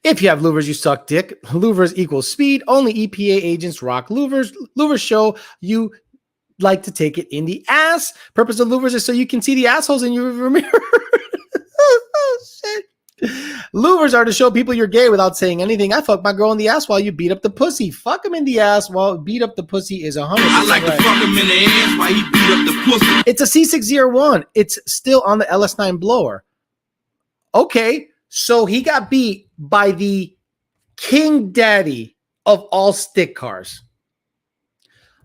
If you have louvers, you suck dick. Louvers equals speed. Only EPA agents rock louvers. Louvers show you like to take it in the ass. Purpose of louvers is so you can see the assholes in your mirror. Oh, shit. Louvers are to show people you're gay without saying anything. I fuck my girl in the ass while you beat up the pussy. Fuck him in the ass while beat up the pussy is 100%. I like to fuck him in the ass while he beat up the pussy. It's a C601. It's still on the LS9 blower. Okay, so he got beat by the king daddy of all stick cars.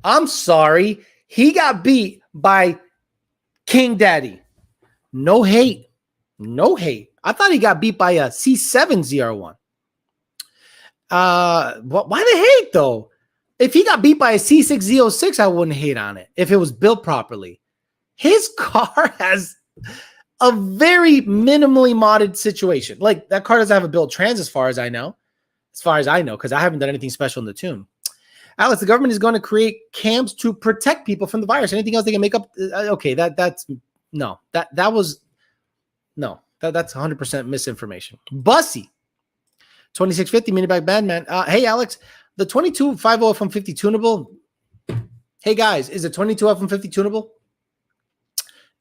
I'm sorry. He got beat by King Daddy. No hate. No hate. I thought he got beat by a C7 ZR1. Why the hate though? If he got beat by a C6 Z06, I wouldn't hate on it if it was built properly. His car has a very minimally modded situation. Like that car doesn't have a built trans as far as I know. As far as I know, because I haven't done anything special in the tune. Alex, the government is going to create camps to protect people from the virus. Anything else they can make up? Okay, that's 100% misinformation. Bussy, 2650 miniback Badman. Hey Alex, the 2250 F-150 tunable. Hey guys, is the 22 F-150 tunable?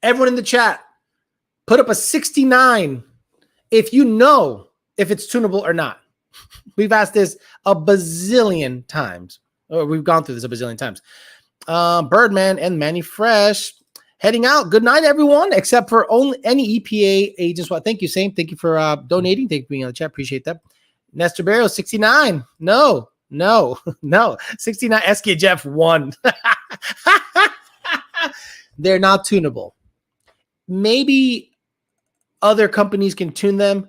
Everyone in the chat, put up a 69 if you know if it's tunable or not. We've asked this a bazillion times. Or we've gone through this a bazillion times. Birdman and Manny Fresh heading out. Good night, everyone, except for only any EPA agents. Well, thank you, Same. Thank you for donating. Thank you for being on the chat. Appreciate that. Nestor Barrio, 69. No. 69. SKJF 1. They're not tunable. Maybe other companies can tune them,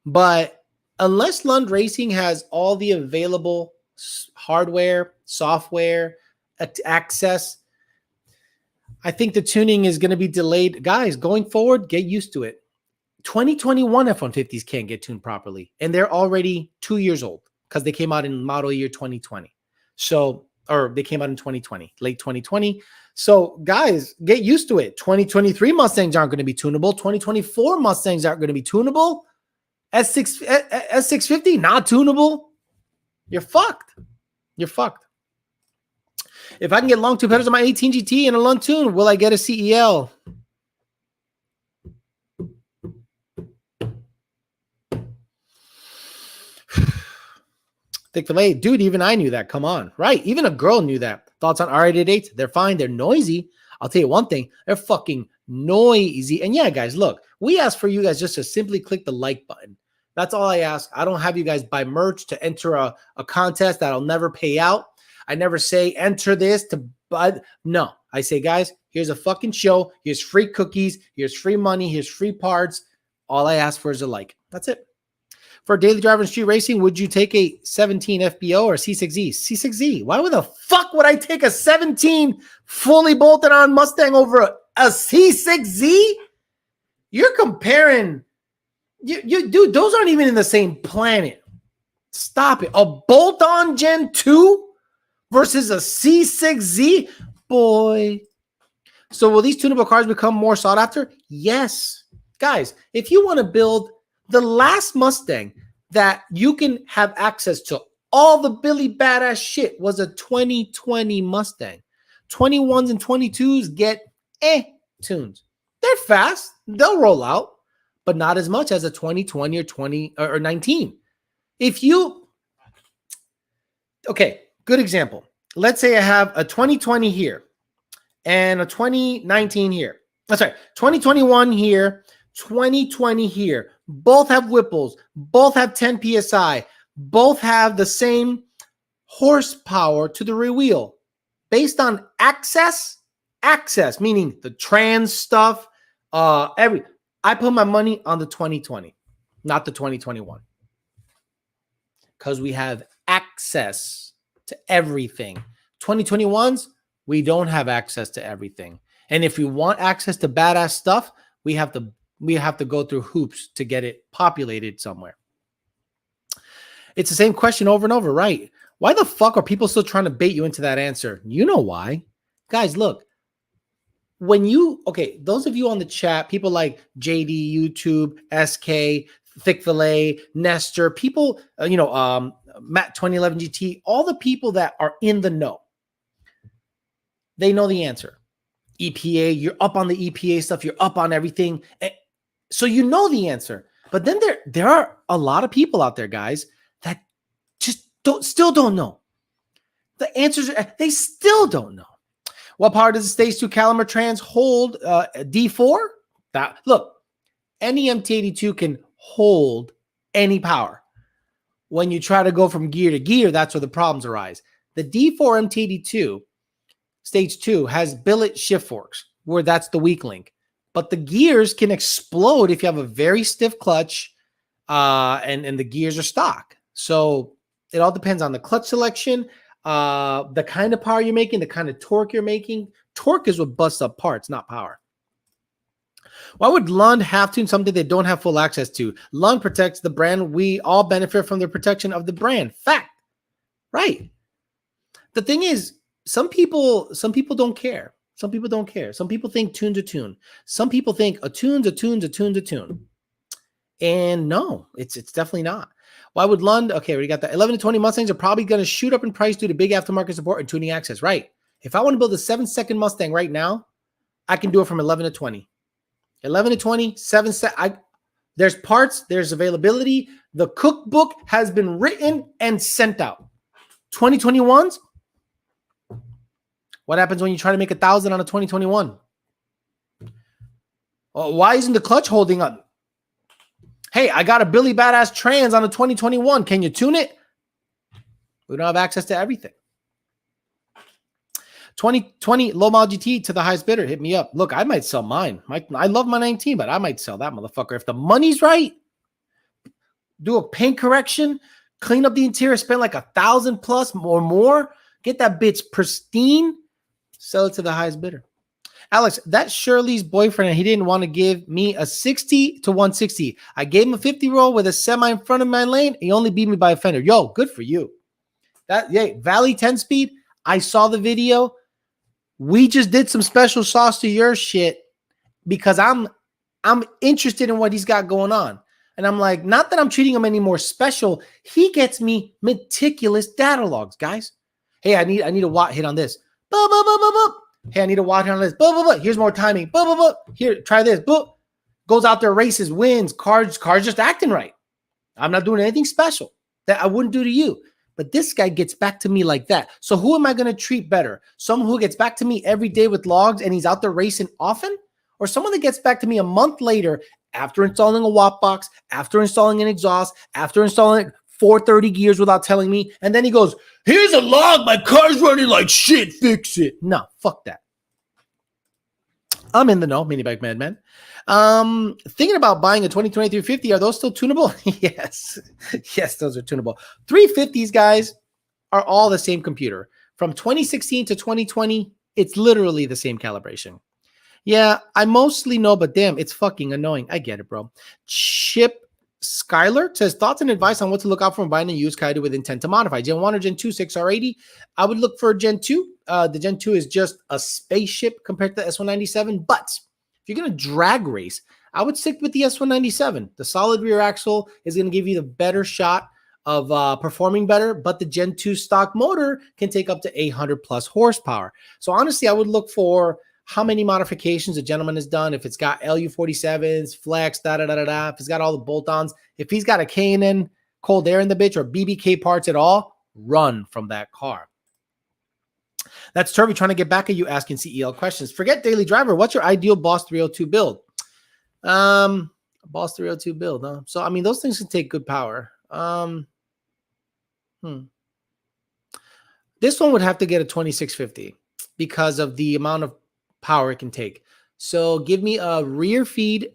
but unless Lund Racing has all the available hardware, software, access, I think the tuning is going to be delayed. Guys, going forward, get used to it. 2021 F-150s can't get tuned properly, and they're already 2 years old because they came out in model year 2020. So, or they came out in 2020, late 2020. So, guys, get used to it. 2023 Mustangs aren't going to be tunable. 2024 Mustangs aren't going to be tunable. S650, not tunable. You're fucked. You're fucked. If I can get long tube headers on my 18 GT and a Lund tune, will I get a CEL? Thick fillet, dude, even I knew that. Come on. Right. Even a girl knew that. Thoughts on R888? They're fine. They're noisy. I'll tell you one thing. They're fucking noisy. And yeah, guys, look, we ask for you guys just to simply click the like button. That's all I ask. I don't have you guys buy merch to enter a contest that'll never pay out. I never say enter this to buy. No, I say, guys, here's a fucking show. Here's free cookies. Here's free money. Here's free parts. All I ask for is a like. That's it. For daily driver and street racing, would you take a 17 FBO or C6Z? C6Z. Why the fuck would I take a 17 fully bolted on Mustang over a C6Z? You're comparing Dude, those aren't even in the same planet. Stop it. A bolt-on Gen 2 versus a C6Z? Boy. So will these tunable cars become more sought after? Yes. Guys, if you want to build the last Mustang that you can have access to all the Billy Badass shit was a 2020 Mustang. 21s and 22s get tunes. They're fast. They'll roll out, but not as much as a 2020 or 20 or 19. If you, okay, good example. Let's say I have a 2020 here and a 2019 here. I'm sorry, 2021 here, 2020 here. Both have Whipples. Both have 10 PSI. Both have the same horsepower to the rear wheel. Based on access, meaning the trans stuff, I put my money on the 2020, not the 2021. Because we have access to everything. 2021s, we don't have access to everything. And if we want access to badass stuff, we have to go through hoops to get it populated somewhere. It's the same question over and over, right? Why the fuck are people still trying to bait you into that answer? You know why. Guys, look. Those of you on the chat, people like JD, YouTube, SK, Thick Fillet, Nestor, people, Matt 2011 GT, all the people that are in the know, they know the answer. EPA, you're up on the EPA stuff, you're up on everything. So you know the answer. But then there are a lot of people out there, guys, that just still don't know. The answers, they still don't know. What power does the Stage 2 Calumet Trans hold? D4? Look, any MT82 can hold any power. When you try to go from gear to gear, that's where the problems arise. The D4 MT82 Stage 2 has billet shift forks, where that's the weak link. But the gears can explode if you have a very stiff clutch and the gears are stock. So it all depends on the clutch selection, the kind of power you're making, the kind of torque you're making. Torque is what busts up parts, not power. Why would Lund have to something they don't have full access to? Lund protects the brand. We all benefit from the protection of the brand. Fact. Right. The thing is, some people don't care. Some people don't care. Some people think tune's a tune. Some people think a tune's a tune's a tune's a tune. And no, it's definitely not. Why would Lund? Okay, we got that. 11 to 20 Mustangs are probably going to shoot up in price due to big aftermarket support and tuning access. Right. If I want to build a 7-second Mustang right now, I can do it from 11 to 20. 11 to 20, 7 sec. There's parts, there's availability. The cookbook has been written and sent out. 2021s. What happens when you try to make 1,000 on a 2021? Well, why isn't the clutch holding up? Hey, I got a Billy Badass Trans on a 2021. Can you tune it? We don't have access to everything. 2020 low mile GT to the highest bidder. Hit me up. Look, I might sell mine. I love my 19, but I might sell that motherfucker. If the money's right, do a paint correction, clean up the interior, spend like 1,000 plus or more, get that bitch pristine, sell it to the highest bidder. Alex, that's Shirley's boyfriend, and he didn't want to give me a 60 to 160. I gave him a 50 roll with a semi in front of my lane. He only beat me by a fender. Yo, good for you. Valley 10 speed. I saw the video. We just did some special sauce to your shit because I'm interested in what he's got going on. And I'm like, not that I'm treating him any more special. He gets me meticulous data logs, guys. Hey, I need a watt hit on this. Buh, buh, buh, buh, buh. Hey, I need a watt hit on this. Buh, buh, buh. Here's more timing. Buh, buh, buh. Here, try this. Buh. Goes out there, races, wins. Cars just acting right. I'm not doing anything special that I wouldn't do to you. But this guy gets back to me like that. So who am I going to treat better? Someone who gets back to me every day with logs and he's out there racing often? Or someone that gets back to me a month later after installing a watt box, after installing an exhaust, after installing 430 gears without telling me, and then he goes, here's a log, my car's running like shit, fix it. No, fuck that. I'm in the know, Mini Bike Madman. Thinking about buying a 2020 350. Are those still tunable? Yes. Yes, those are tunable. 350s, guys, are all the same computer. From 2016 to 2020, it's literally the same calibration. Yeah, I mostly know, but damn, it's fucking annoying. I get it, bro. Chip Skyler says, thoughts and advice on what to look out for when buying a used Kaido with intent to modify. Gen 1 or Gen 2 6R80? I would look for Gen 2. The Gen 2 is just a spaceship compared to the S197. But if you're going to drag race, I would stick with the S197. The solid rear axle is going to give you the better shot of performing better, but the Gen 2 stock motor can take up to 800 plus horsepower. So honestly, I would look for how many modifications a gentleman has done. If it's got LU47s, flex, if it's got all the bolt-ons, if he's got a K&N cold air in the bitch or BBK parts at all, run from that car. That's Turby trying to get back at you asking CEL questions. Forget daily driver. What's your ideal Boss 302 build? Boss 302 build, huh? So, I mean, those things can take good power. This one would have to get a 2650 because of the amount of power it can take. So give me a rear feed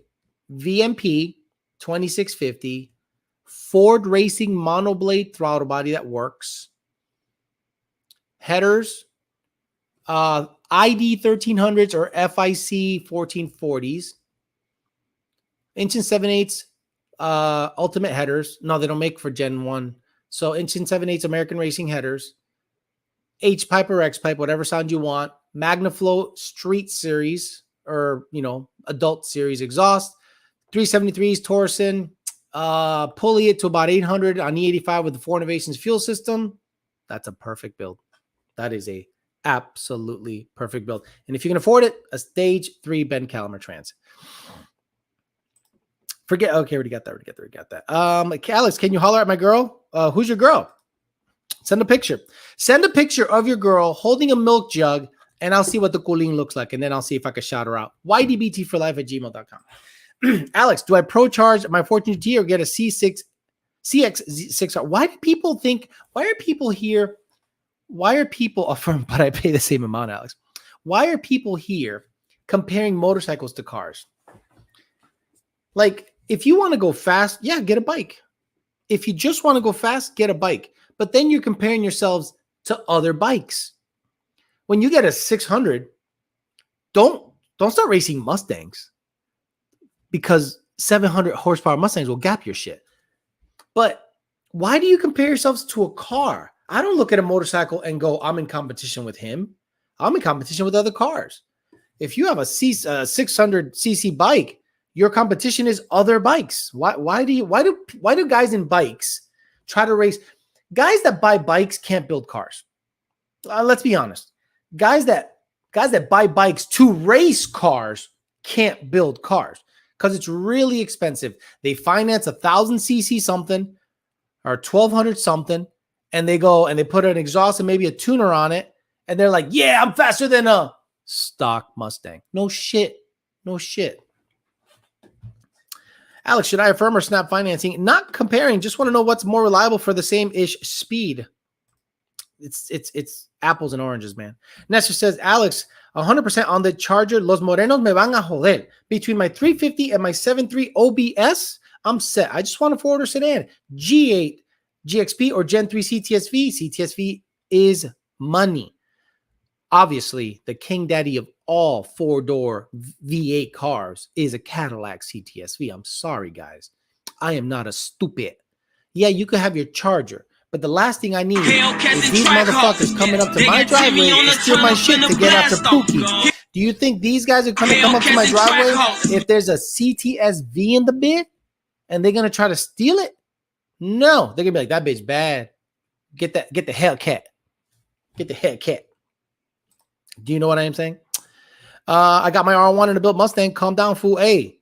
VMP 2650 Ford Racing monoblade throttle body that works. Headers, ID 1300s or FIC 1440s. Inch and 7/8 ultimate headers. No, they don't make for Gen 1. So inch and 7/8 American Racing headers. H pipe or X pipe, whatever sound you want. MagnaFlow Street Series or, adult series exhaust. 373s Torsen. Pulley it to about 800 on E85 with the 4 Innovations fuel system. That's a perfect build. That is a absolutely perfect build. And if you can afford it, a stage 3 Ben Calimer trans. Okay, already got that. Alex, can you holler at my girl? Who's your girl? Send a picture. Send a picture of your girl holding a milk jug, and I'll see what the cooling looks like, and then I'll see if I can shout her out. ydbtforlife@gmail.com. Alex, do I pro-charge my 14GT or get a CX6R? Why are people here? But I pay the same amount, Alex. Why are people here comparing motorcycles to cars? Like, if you want to go fast, yeah, get a bike. If you just want to go fast, get a bike. But then you're comparing yourselves to other bikes. When you get a 600, don't start racing Mustangs because 700 horsepower Mustangs will gap your shit. But why do you compare yourselves to a car? I don't look at a motorcycle and go, I'm in competition with him. I'm in competition with other cars. If you have a 600cc bike, your competition is other bikes. Why do guys in bikes try to race? Guys that buy bikes can't build cars. Let's be honest. Guys that buy bikes to race cars can't build cars because it's really expensive. They finance 1,000cc something or 1,200 something, and they go and they put an exhaust and maybe a tuner on it, and they're like, "Yeah, I'm faster than a stock Mustang." No shit. Alex, should I affirm or snap financing? Not comparing, just want to know what's more reliable for the same-ish speed. It's apples and oranges, man. Nestor says, Alex, 100% on the Charger. Los Morenos me van a joder. Between my 350 and my 7.3 OBS, I'm set. I just want a four-door sedan. G8, GXP, or Gen 3 CTSV. CTSV is money. Obviously, the king daddy of all four-door V8 cars is a Cadillac CTSV. I'm sorry, guys. I am not a stupid. Yeah, you could have your Charger, but the last thing I need is these motherfuckers coming up to my driveway and steal my shit to get after Pookie. Do you think these guys are going to come up to my driveway if there's a CTSV in the bit and they're going to try to steal it? No, they're going to be like, that bitch bad. Get the Hellcat. Get the Hellcat. Do you know what I am saying? I got my R1 and a built Mustang. Calm down, fool. Hey,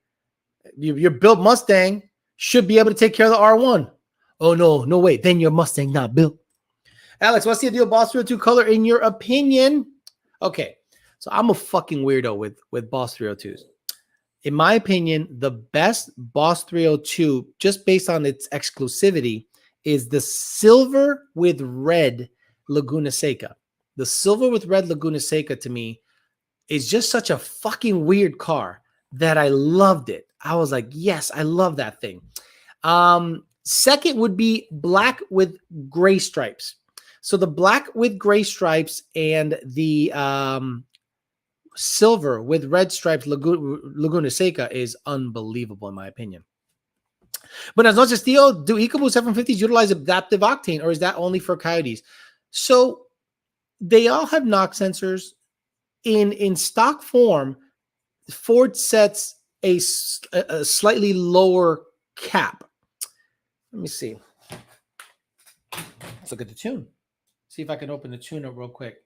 your built Mustang should be able to take care of the R1. Oh, no, wait. Then your Mustang not built. Alex, what's the ideal Boss 302 color in your opinion? Okay, so I'm a fucking weirdo with Boss 302s. In my opinion, the best Boss 302, just based on its exclusivity, is the silver with red Laguna Seca. The silver with red Laguna Seca to me is just such a fucking weird car that I loved it. I was like, yes, I love that thing. Second would be black with gray stripes. So the black with gray stripes and the silver with red stripes Laguna Seca is unbelievable in my opinion. But as much as steel, do EcoBoost 750s utilize adaptive octane, or is that only for Coyotes? So they all have knock sensors. In stock form, Ford sets a slightly lower cap. Let me see. Let's look at the tune. See if I can open the tune up real quick.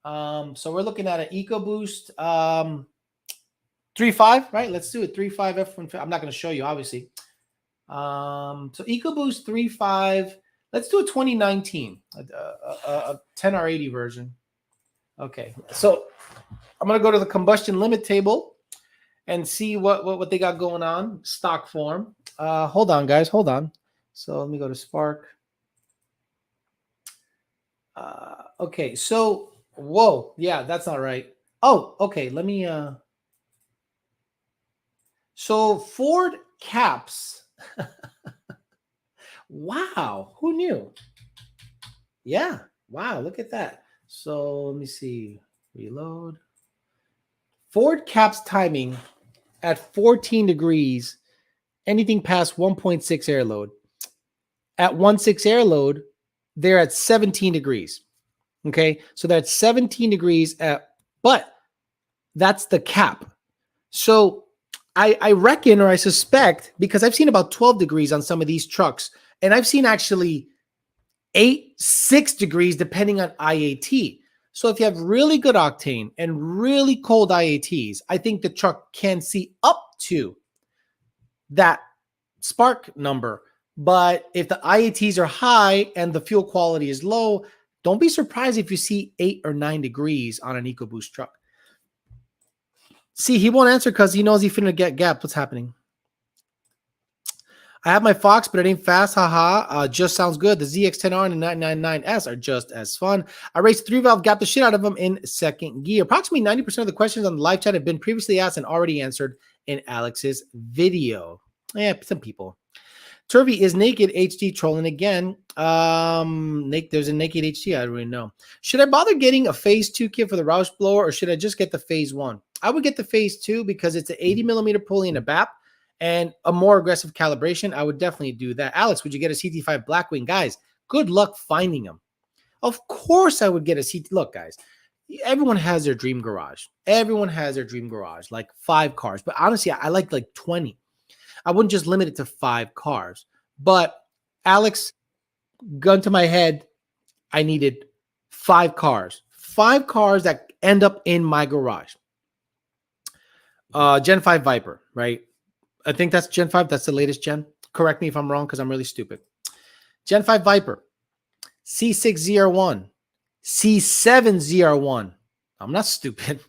So we're looking at an EcoBoost 3.5, right? Let's do it. 3.5 F1. I'm not going to show you, obviously. So EcoBoost 3.5. Let's do a 2019, a 10R80 version. Okay, so I'm going to go to the combustion limit table and see what they got going on. Stock form. Hold on, guys. Hold on. So let me go to Spark. Okay, so whoa, yeah, that's not right. Oh, okay. Let me. So Ford caps. Wow, who knew? Yeah, wow, look at that. So let me see. Reload. Ford caps timing at 14 degrees, anything past 1.6 air load. At 1.6 air load, they're at 17 degrees. Okay, so that's 17 degrees but that's the cap. So I reckon, or I suspect, because I've seen about 12 degrees on some of these trucks, and I've seen actually 6 degrees depending on IAT. So if you have really good octane and really cold IATs, I think the truck can see up to that spark number. But if the IATs are high and the fuel quality is low, don't be surprised if you see 8 or 9 degrees on an EcoBoost truck. See, he won't answer because he knows he's finna get gapped. What's happening? I have my Fox, but it ain't fast. Haha. Just sounds good. The ZX-10R and the 999S are just as fun. I raced 3-valve, gapped the shit out of them in second gear. Approximately 90% of the questions on the live chat have been previously asked and already answered in Alex's video. Yeah, some people. Turvey, is Naked HD trolling again? There's a Naked HD. I don't really know. Should I bother getting a phase 2 kit for the Roush blower, or should I just get the phase 1? I would get the phase 2 because it's an 80 millimeter pulley and a BAP and a more aggressive calibration. I would definitely do that. Alex, would you get a CT5 Blackwing? Guys, good luck finding them. Of course I would get a CT. Look, guys, everyone has their dream garage. Everyone has their dream garage, like 5 cars. But honestly, I like 20. I wouldn't just limit it to 5 cars. But Alex, gun to my head, I needed 5 cars. 5 cars that end up in my garage. Gen 5 Viper, right? I think that's Gen 5. That's the latest gen. Correct me if I'm wrong because I'm really stupid. Gen 5 Viper, C6ZR1, C7ZR1. I'm not stupid.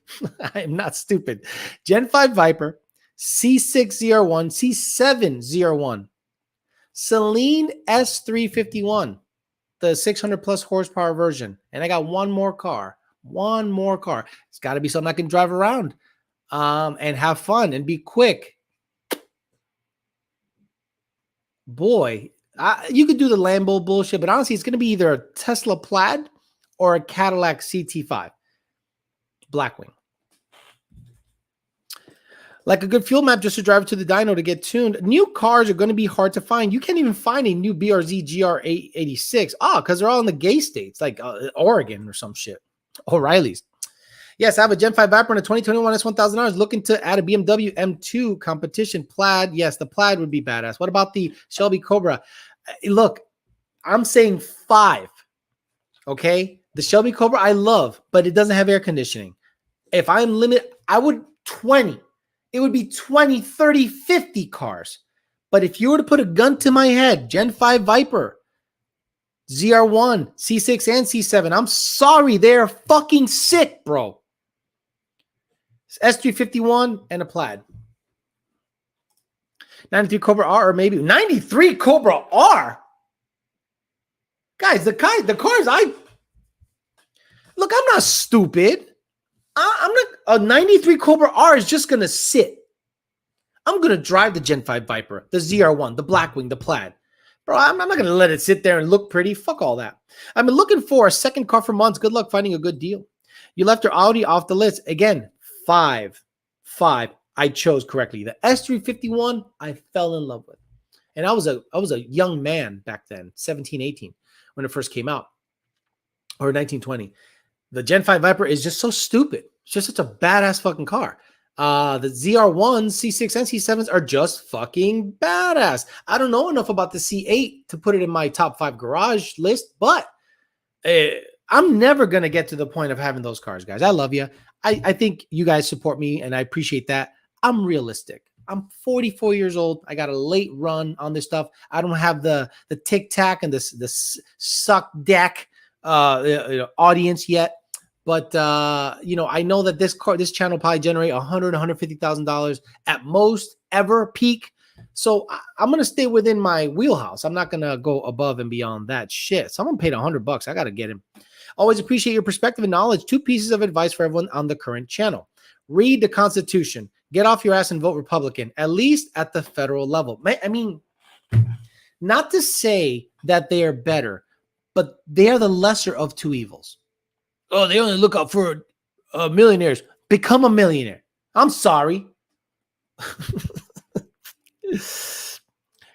I am not stupid. Gen 5 Viper, C6ZR1, C7ZR1. Celine S351, the 600 plus horsepower version. And I got one more car. It's got to be something I can drive around and have fun and be quick. Boy, you could do the Lambo bullshit, but honestly, it's going to be either a Tesla Plaid or a Cadillac CT5 Blackwing. Like a good fuel map just to drive it to the dyno to get tuned. New cars are going to be hard to find. You can't even find a new BRZ GR886. Because they're all in the gay states, like Oregon or some shit. O'Reilly's. Yes, I have a Gen 5 Viper and a 2021 S1000R. Looking to add a BMW M2 competition Plaid. Yes, the Plaid would be badass. What about the Shelby Cobra? Look, I'm saying 5. Okay? The Shelby Cobra I love, but it doesn't have air conditioning. If I'm limited, I would 20. It would be 20, 30, 50 cars. But if you were to put a gun to my head, Gen 5 Viper, ZR1, C6, and C7, I'm sorry, they're fucking sick, bro. S351 and a Plaid. 93 Cobra R, or maybe 93 Cobra R. Guys, the cars look, I'm not stupid. I'm not. A 93 Cobra R is just gonna sit. I'm gonna drive the Gen 5 Viper, the ZR1, the Blackwing, the Plaid. Bro, I'm not gonna let it sit there and look pretty. Fuck all that. I've been looking for a second car for months. Good luck finding a good deal. You left your Audi off the list. Again, 5. I chose correctly. The S351, I fell in love with. And I was a young man back then, 17, 18, when it first came out, or 1920. The Gen 5 Viper is just so stupid. It's just such a badass fucking car. The ZR1s, C6, and C7s are just fucking badass. I don't know enough about the C8 to put it in my top 5 garage list, but I'm never going to get to the point of having those cars, guys. I love you. I think you guys support me, and I appreciate that. I'm realistic. I'm 44 years old. I got a late run on this stuff. I don't have the tic tac and the suck deck audience yet. But I know that this channel probably generate $150,000 at most ever peak. So I'm gonna stay within my wheelhouse. I'm not gonna go above and beyond that shit. Someone paid $100. I gotta get him. Always appreciate your perspective and knowledge. 2 pieces of advice for everyone on the current channel: read the Constitution. Get off your ass and vote Republican, at least at the federal level. I mean, not to say that they are better, but they are the lesser of 2 evils. Oh, they only look out for millionaires. Become a millionaire. I'm sorry.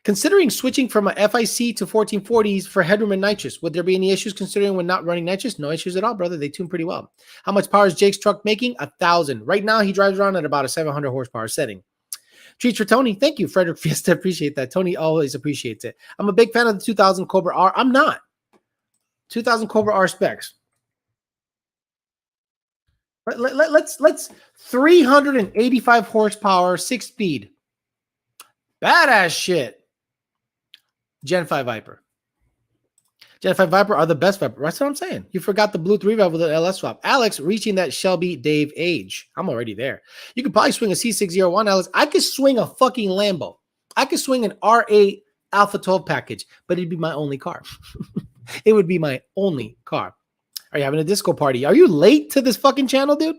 Considering switching from a FIC to 1440s for headroom and nitrous, would there be any issues considering when not running nitrous? No issues at all, brother. They tune pretty well. How much power is Jake's truck making? 1,000. Right now, he drives around at about a 700 horsepower setting. Treats for Tony. Thank you, Frederick Fiesta. Appreciate that. Tony always appreciates it. I'm a big fan of the 2000 Cobra R. I'm not. 2000 Cobra R specs. Let's 385 horsepower, 6-speed. Badass shit. Gen 5 Viper. Gen 5 Viper are the best Viper. That's what I'm saying. You forgot the Blue 3 Rev with the LS swap. Alex, reaching that Shelby Dave age. I'm already there. You could probably swing a C601, Alex. I could swing a fucking Lambo. I could swing an R8 Alpha 12 package, but it'd be my only car. It would be my only car. Are you having a disco party? Are you late to this fucking channel, dude?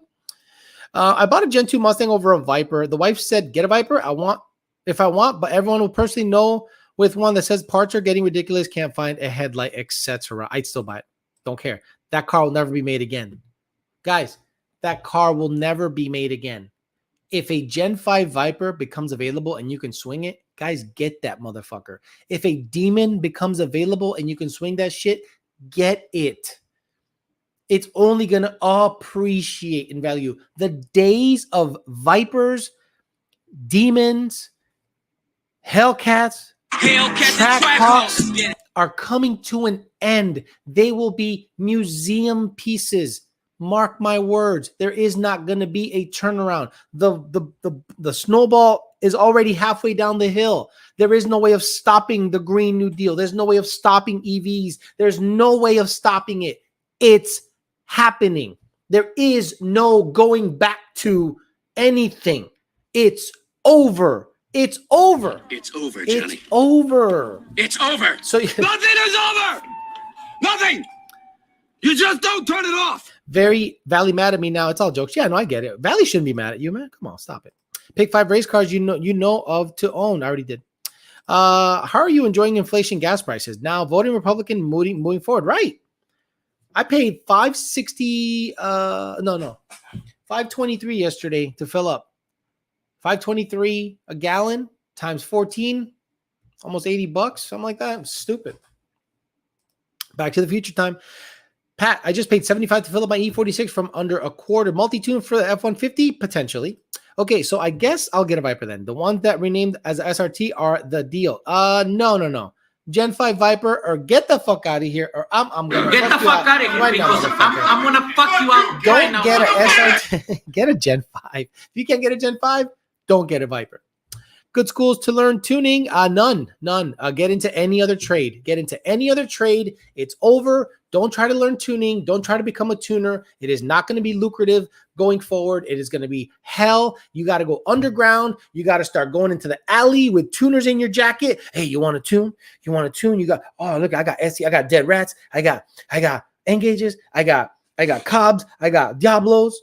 I bought a Gen 2 Mustang over a Viper. The wife said, get a Viper. If I want, but everyone will personally know with one that says parts are getting ridiculous, can't find a headlight, etc. I'd still buy it. Don't care. That car will never be made again. Guys, that car will never be made again. If a Gen 5 Viper becomes available and you can swing it, guys, get that motherfucker. If a Demon becomes available and you can swing that shit, get it. It's only going to appreciate in value. The days of Vipers, Demons, Hellcats, Trackhawks are coming to an end. They will be museum pieces. Mark my words. There is not going to be a turnaround. The snowball is already halfway down the hill. There is no way of stopping the Green New Deal. There's no way of stopping EVs. There's no way of stopping it. It's happening. There is no going back to anything. It's over. It's over. It's over, Johnny. It's over. It's over. So nothing is over. Nothing. You just don't turn it off. Valley mad at me now. It's all jokes. Yeah, no, I get it. Valley shouldn't be mad at you, man. Come on, stop it. Pick 5 race cars you know of to own. I already did. How are you enjoying inflation gas prices? Now voting Republican moving forward. Right. I paid $5.60 $5.23 yesterday to fill up. $5.23 a gallon times 14, almost $80, something like that. Stupid. Back to the future time. Pat, I just paid $75 to fill up my E46 from under a quarter. Multi-tune for the F-150? Potentially. Okay, so I guess I'll get a Viper then. The ones that renamed as a SRT are the deal. No. Gen 5 Viper, or get the fuck out of here, or I'm gonna get the fuck out of here right because now, I'm gonna fuck you out. Don't right get now. a SRT. Get a Gen 5. If you can't get a Gen 5, don't get a Viper. Good schools to learn tuning? None. Get into any other trade. It's over. Don't try to learn tuning. Don't try to become a tuner. It is not going to be lucrative going forward. It is going to be hell. You got to go underground. You got to start going into the alley with tuners in your jacket. Hey, you want to tune? You got, oh, look, I got SC. I got Dead Rats. I got Engages. I got Cobbs. I got Diablos.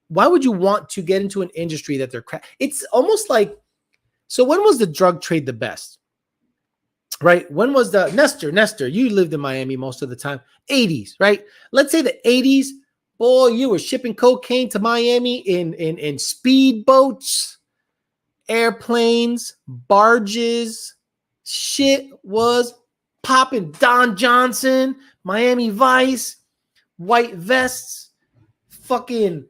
Why would you want to get into an industry that they're it's almost like, so when was the drug trade the best? Right? When was the Nestor, you lived in Miami most of the time. 80s, right? Let's say the 80s, boy, you were shipping cocaine to Miami in speedboats airplanes, barges, shit was popping. Don Johnson, Miami Vice, white vests, fucking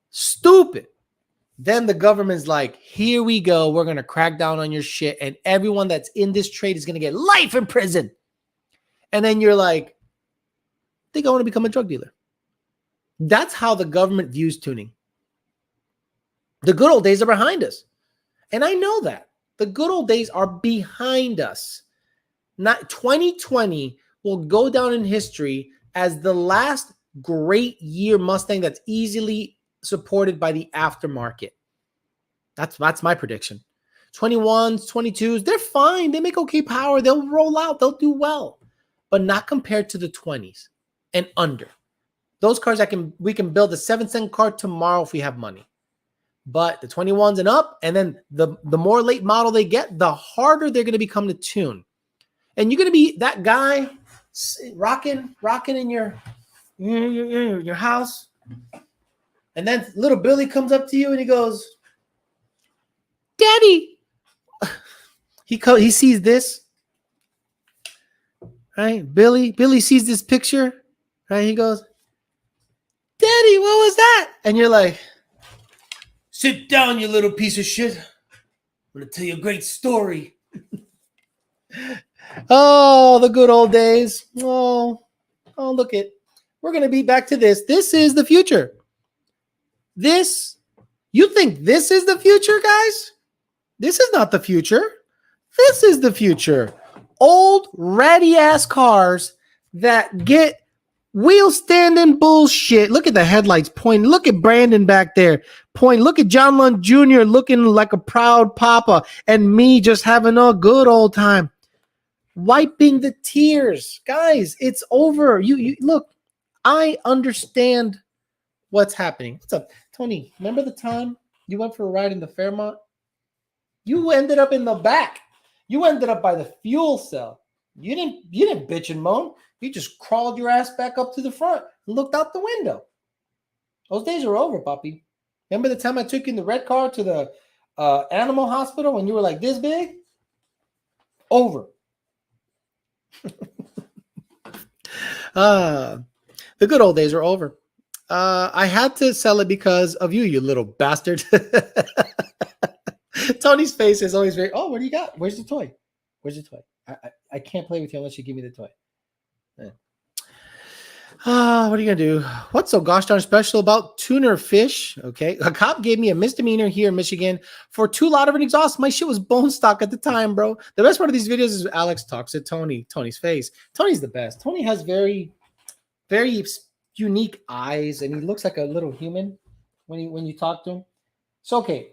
stupid. Then the government's like, here we go. We're going to crack down on your shit. And everyone that's in this trade is going to get life in prison. And then you're like, I think I want to become a drug dealer. That's how the government views tuning. The good old days are behind us. And I know that. The good old days are behind us. Not 2020 will go down in history as the last great year Mustang that's easily supported by the aftermarket. That's my prediction. 21s, 22s, they're fine. They make okay power. They'll roll out. They'll do well. But not compared to the 20s and under. Those cars we can build a 7-cent car tomorrow if we have money. But the 21s and up, and then the more late model they get, the harder they're going to become to tune. And you're going to be that guy rocking in your house. And then little Billy comes up to you and he goes, Daddy. He sees this. Right? Billy sees this picture. Right? He goes, Daddy, what was that? And you're like, sit down, you little piece of shit. I'm going to tell you a great story. Oh, the good old days. Oh, look it. We're going to be back to this. This is the future. You think this is the future, guys? This is not the future. This is the future. Old, ratty-ass cars that get wheel standing bullshit. Look at the headlights pointing. Look at Brandon back there pointing. Look at John Lund Jr. looking like a proud papa and me just having a good old time. Wiping the tears. Guys, it's over. You look, I understand what's happening. What's up, Tony? Remember the time you went for a ride in the Fairmont? You ended up in the back. You ended up by the fuel cell. You didn't bitch and moan. You just crawled your ass back up to the front and looked out the window. Those days are over, puppy. Remember the time I took you in the red car to the animal hospital when you were like this big? Over. The good old days are over. I had to sell it because of you little bastard. Tony's face is always very, oh, what do you got? Where's the toy? Where's the toy? I can't play with you unless you give me the toy. What are you going to do? What's so gosh darn special about tuner fish? Okay. A cop gave me a misdemeanor here in Michigan for too loud of an exhaust. My shit was bone stock at the time, bro. The best part of these videos is Alex talks at Tony's face. Tony's the best. Tony has very, very unique eyes, and he looks like a little human when you talk to him. So, okay.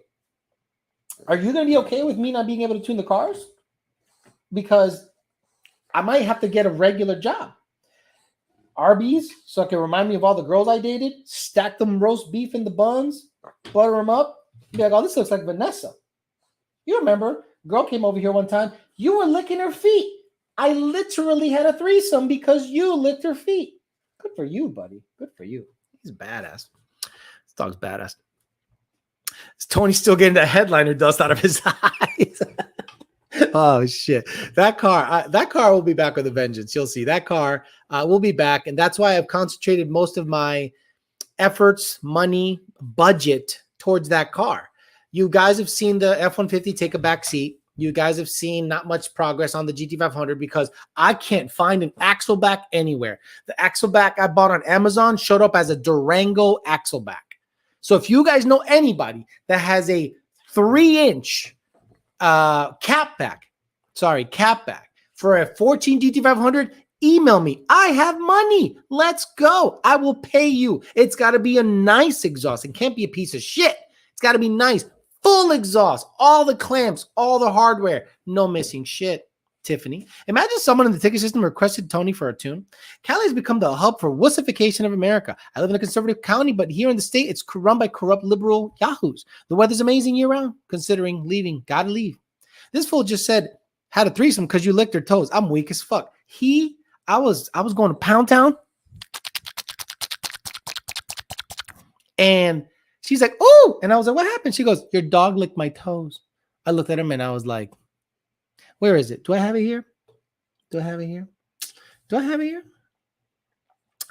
Are you going to be okay with me not being able to tune the cars? Because I might have to get a regular job. Arby's, so I can remind me of all the girls I dated, stack them roast beef in the buns, butter them up, be like, oh, this looks like Vanessa. You remember, girl came over here one time, you were licking her feet. I literally had a threesome because you licked her feet. Good for you, buddy. Good for you. He's badass. This dog's badass. Tony's still getting that headliner dust out of his eyes. Oh shit! That car will be back with a vengeance. You'll see that car will be back, and that's why I've concentrated most of my efforts, money, budget towards that car. You guys have seen the F-150 take a back seat. You guys have seen not much progress on the GT500 because I can't find an axle back anywhere. The axle back I bought on Amazon showed up as a Durango axle back. So if you guys know anybody that has a 3-inch cap back for a 14 GT500, email me. I have money. Let's go. I will pay you. It's got to be a nice exhaust. It can't be a piece of shit. It's got to be nice. Full exhaust. All the clamps. All the hardware. No missing shit. Tiffany. Imagine someone in the ticket system requested Tony for a tune. Cali has become the hub for wussification of America. I live in a conservative county, but here in the state, it's run by corrupt liberal yahoos. The weather's amazing year-round. Considering leaving. Gotta leave. This fool just said, had a threesome because you licked her toes. I'm weak as fuck. I was going to Pound Town. And she's like, oh, and I was like, what happened? She goes, your dog licked my toes. I looked at him and I was like, where is it? Do I have it here? Do I have it here? Do I have it here?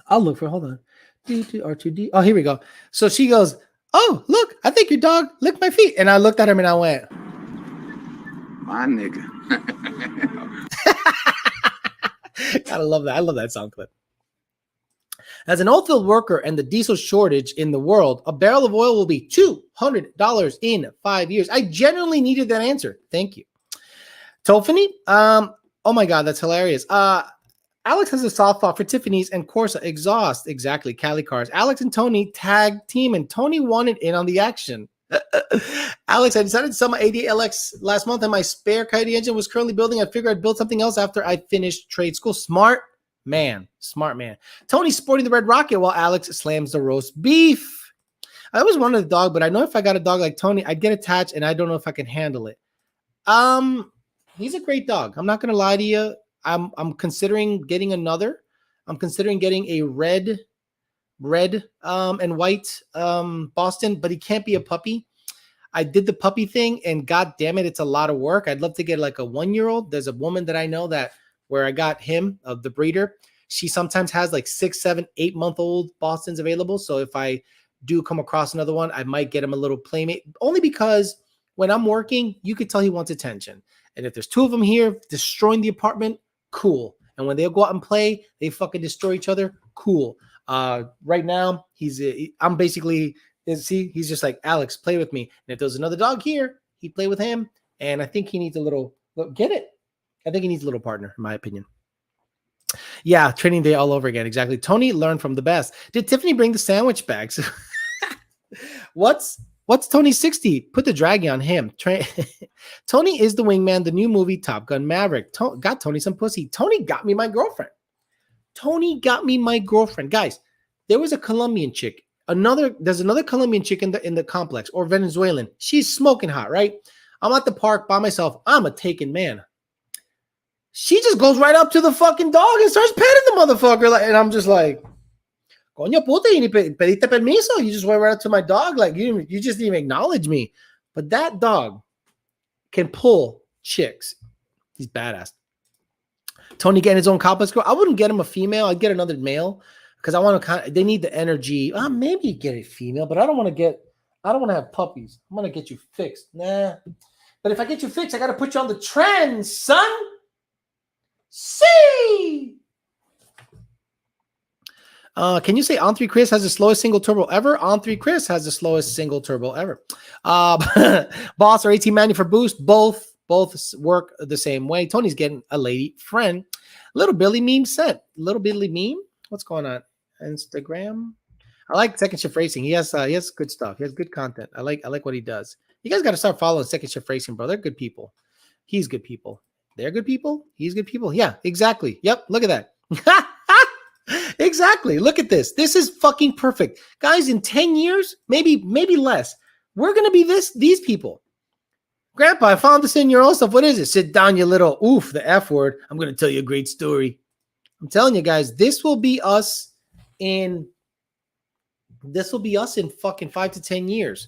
I'll look for it. Hold on. D2R2D. Oh, here we go. So she goes, oh, look, I think your dog licked my feet. And I looked at him and I went, My nigga. gotta love that. I love that sound clip. As an oil field worker and the diesel shortage in the world, a barrel of oil will be $200 in 5 years. I genuinely needed that answer. Thank you. Tiffany, oh my God, that's hilarious. Alex has a soft spot for Tiffany's and Corsa exhaust. Exactly, Cali cars. Alex and Tony tag team, and Tony wanted in on the action. Alex, I decided to sell my 88LX last month, and my spare Coyote engine was currently building. I figured I'd build something else after I finished trade school. Smart man. Tony's sporting the red rocket while Alex slams the roast beef. I always wanted a dog, but I know if I got a dog like Tony, I'd get attached, and I don't know if I can handle it. He's a great dog. I'm not gonna lie to you. I'm considering getting another. I'm considering getting a red and white Boston, but he can't be a puppy. I did the puppy thing, and god damn it, it's a lot of work. I'd love to get like a 1-year-old. There's a woman that I know that where I got him, of the breeder. She sometimes has like 6, 7, 8-month-old Bostons available. So if I do come across another one, I might get him a little playmate, only because when I'm working, you could tell he wants attention. And if there's 2 of them here destroying the apartment, cool. And when they go out and play, they fucking destroy each other, cool. Right now, he's just like, Alex, play with me. And if there's another dog here, he'd play with him. And I think he needs a little, get it. I think he needs a little partner, in my opinion. Yeah, training day all over again. Exactly. Tony learned from the best. Did Tiffany bring the sandwich bags? What's Tony 60? Put the draggy on him. Tony is the wingman, the new movie Top Gun Maverick. Got Tony some pussy. Tony got me my girlfriend. Guys, there was a Colombian chick. There's another Colombian chick in the complex, or Venezuelan. She's smoking hot, right? I'm at the park by myself. I'm a taken man. She just goes right up to the fucking dog and starts petting the motherfucker. And I'm just like, coño puta, y ni pediste permiso. You just went right up to my dog. Like, you just didn't even acknowledge me. But that dog can pull chicks. He's badass. Tony getting his own complex girl. I wouldn't get him a female. I'd get another male because I want to they need the energy. Maybe get a female, but I don't want to have puppies. I'm going to get you fixed. Nah. But if I get you fixed, I got to put you on the trend, son. See. Can you say On3 Chris has the slowest single turbo ever? On3 Chris has the slowest single turbo ever. Boss or 18 manual for boost. Both work the same way. Tony's getting a lady friend. Little Billy meme sent. Little Billy meme. What's going on? Instagram. I like Second Shift Racing. He has good stuff. He has good content. I like what he does. You guys got to start following Second Shift Racing, bro. They're good people. He's good people. They're good people. He's good people. Yeah, exactly. Yep. Look at that. Exactly. Look at this. This is fucking perfect. Guys, in 10 years, maybe less, we're going to be these people. Grandpa, I found this in your own stuff. What is it? Sit down, you little the F word. I'm going to tell you a great story. I'm telling you guys, this will be us in fucking 5 to 10 years.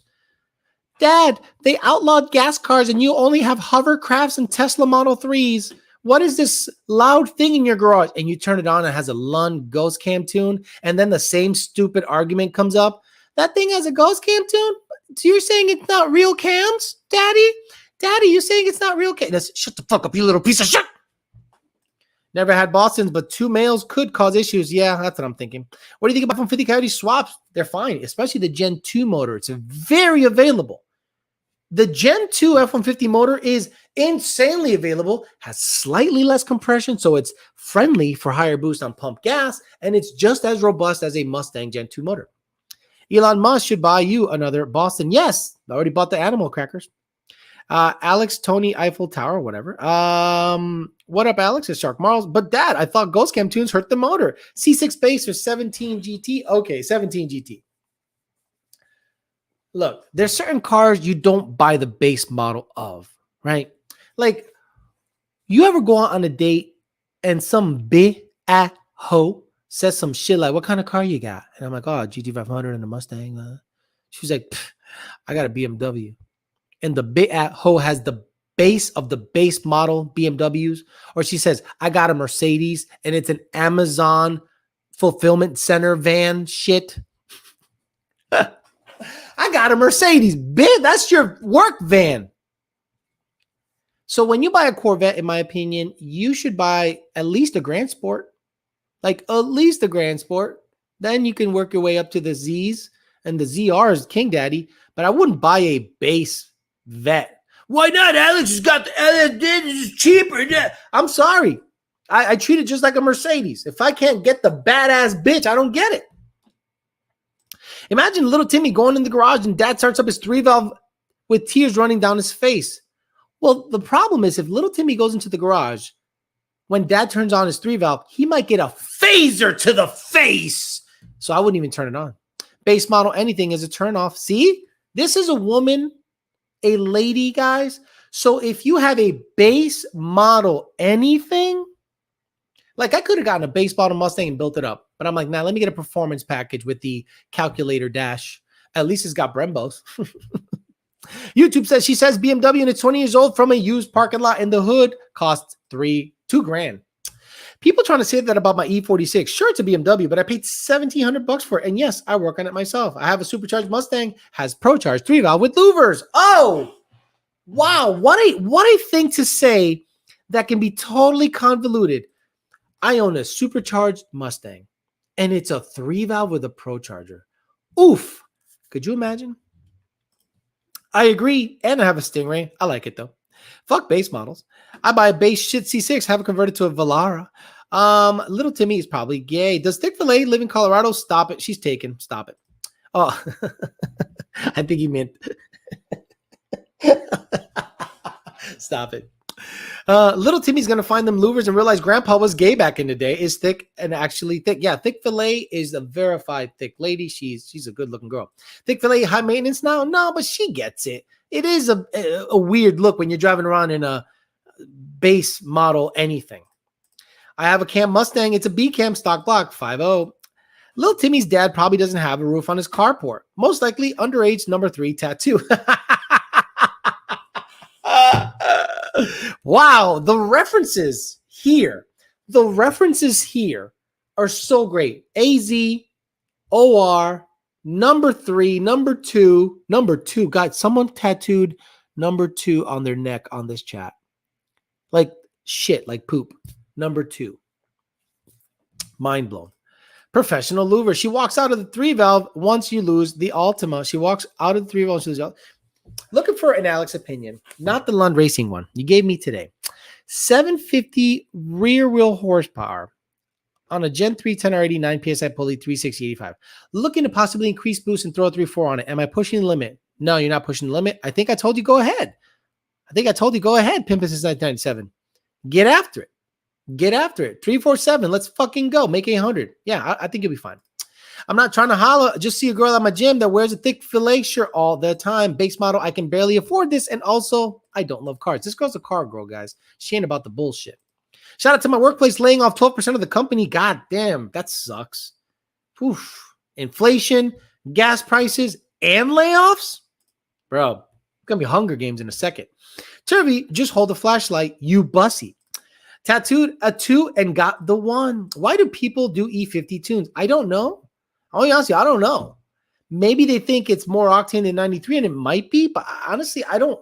Dad, they outlawed gas cars and you only have hovercrafts and Tesla Model 3s. What is this loud thing in your garage? And you turn it on, and it has a Lund Ghost Cam tune. And then the same stupid argument comes up. That thing has a Ghost Cam tune? So you're saying it's not real cams, Daddy? Daddy, you're saying it's not real cams? Shut the fuck up, you little piece of shit. Never had Bostons, but 2 males could cause issues. Yeah, that's what I'm thinking. What do you think about F-150 Coyote swaps? They're fine, especially the Gen 2 motor. It's very available. The Gen 2 F-150 motor is insanely available, has slightly less compression, so it's friendly for higher boost on pump gas, and it's just as robust as a Mustang Gen 2 motor. Elon Musk should buy you another Boston. Yes, I already bought the animal crackers. Alex, Tony, Eiffel Tower, whatever. What up, Alex? It's Shark Marls. But Dad, I thought Ghost Cam tunes hurt the motor. C6 base or 17 GT. Okay, 17 GT. Look, there's certain cars you don't buy the base model of, right? Like, you ever go out on a date and some big hoe says some shit like, what kind of car you got? And I'm like, oh, GT500 and a Mustang. She's like, I got a BMW. and the big hoe has the base of the base model BMWs, or she says, I got a Mercedes and it's an Amazon fulfillment center van shit. I got a Mercedes, bitch. That's your work van. So when you buy a Corvette, in my opinion, you should buy at least a Grand Sport. Like at least a Grand Sport. Then you can work your way up to the Zs, and the ZR is King Daddy. But I wouldn't buy a base vet. Why not? Alex has got the it's cheaper. I'm sorry. I treat it just like a Mercedes. If I can't get the badass bitch, I don't get it. Imagine little Timmy going in the garage and dad starts up his 3-valve with tears running down his face. Well, the problem is if little Timmy goes into the garage, when dad turns on his 3-valve, he might get a phaser to the face. So I wouldn't even turn it on. Base model, anything is a turn off. See, this is a woman, a lady, guys. So if you have a base model anything, like I could have gotten a base model Mustang and built it up. But I'm like, nah, let me get a performance package with the calculator dash. At least it's got Brembos. YouTube says, she says BMW and it's 20 years old from a used parking lot in the hood costs $2 grand. People trying to say that about my E46. Sure, it's a BMW, but I paid $1,700 for it. And yes, I work on it myself. I have a supercharged Mustang, has ProCharge 3-valve with louvers. Oh, wow. What a thing to say that can be totally convoluted. I own a supercharged Mustang, and it's a 3-valve with a ProCharger. Oof. Could you imagine? I agree, and I have a Stingray. I like it, though. Fuck base models. I buy a base shit C6, have it converted to a Velara. Little Timmy is probably gay. Does Thick Filet live in Colorado? Stop it. She's taken. Stop it. Oh, I think he meant. Stop it. Little Timmy's gonna find them louvers and realize Grandpa was gay back in the day. Is thick and actually thick. Yeah, Thick Filet is a verified thick lady. She's a good looking girl. Thick Filet high maintenance now? No, but she gets it. It is a weird look when you're driving around in a base model anything. I have a Cam Mustang. It's a B Cam stock block 5.0. Little Timmy's dad probably doesn't have a roof on his carport. Most likely underage number 3 tattoo. Wow, the references here are so great. AZ, OR, number 3, number 2. God, someone tattooed number 2 on their neck on this chat. Like shit, like poop. Number 2. Mind blown. Professional louver. She walks out of the 3-valve once you lose the Altima. She walks out of the 3-valve. She loses the Altima. Looking for an Alex opinion, not the Lund Racing one you gave me today. 750 rear wheel horsepower on a Gen 3 10R80 9 PSI pulley 360/85. Looking to possibly increase boost and throw a 3.4 on it. Am I pushing the limit? No, you're not pushing the limit. I think I told you go ahead. Pimpin' since 1997. Get after it. 347. Let's fucking go. Make 800. Yeah, I think you'll be fine. I'm not trying to holler. Just see a girl at my gym that wears a Thick Filet shirt all the time. Base model. I can barely afford this. And also, I don't love cars. This girl's a car girl, guys. She ain't about the bullshit. Shout out to my workplace laying off 12% of the company. God damn, that sucks. Oof. Inflation, gas prices, and layoffs? Bro, it's going to be Hunger Games in a second. Turvey, just hold the flashlight, you bussy. Tattooed a 2 and got the 1. Why do people do E50 tunes? I don't know. I'll be honest with you, I don't know. Maybe they think it's more octane than 93, and it might be, but honestly, I don't.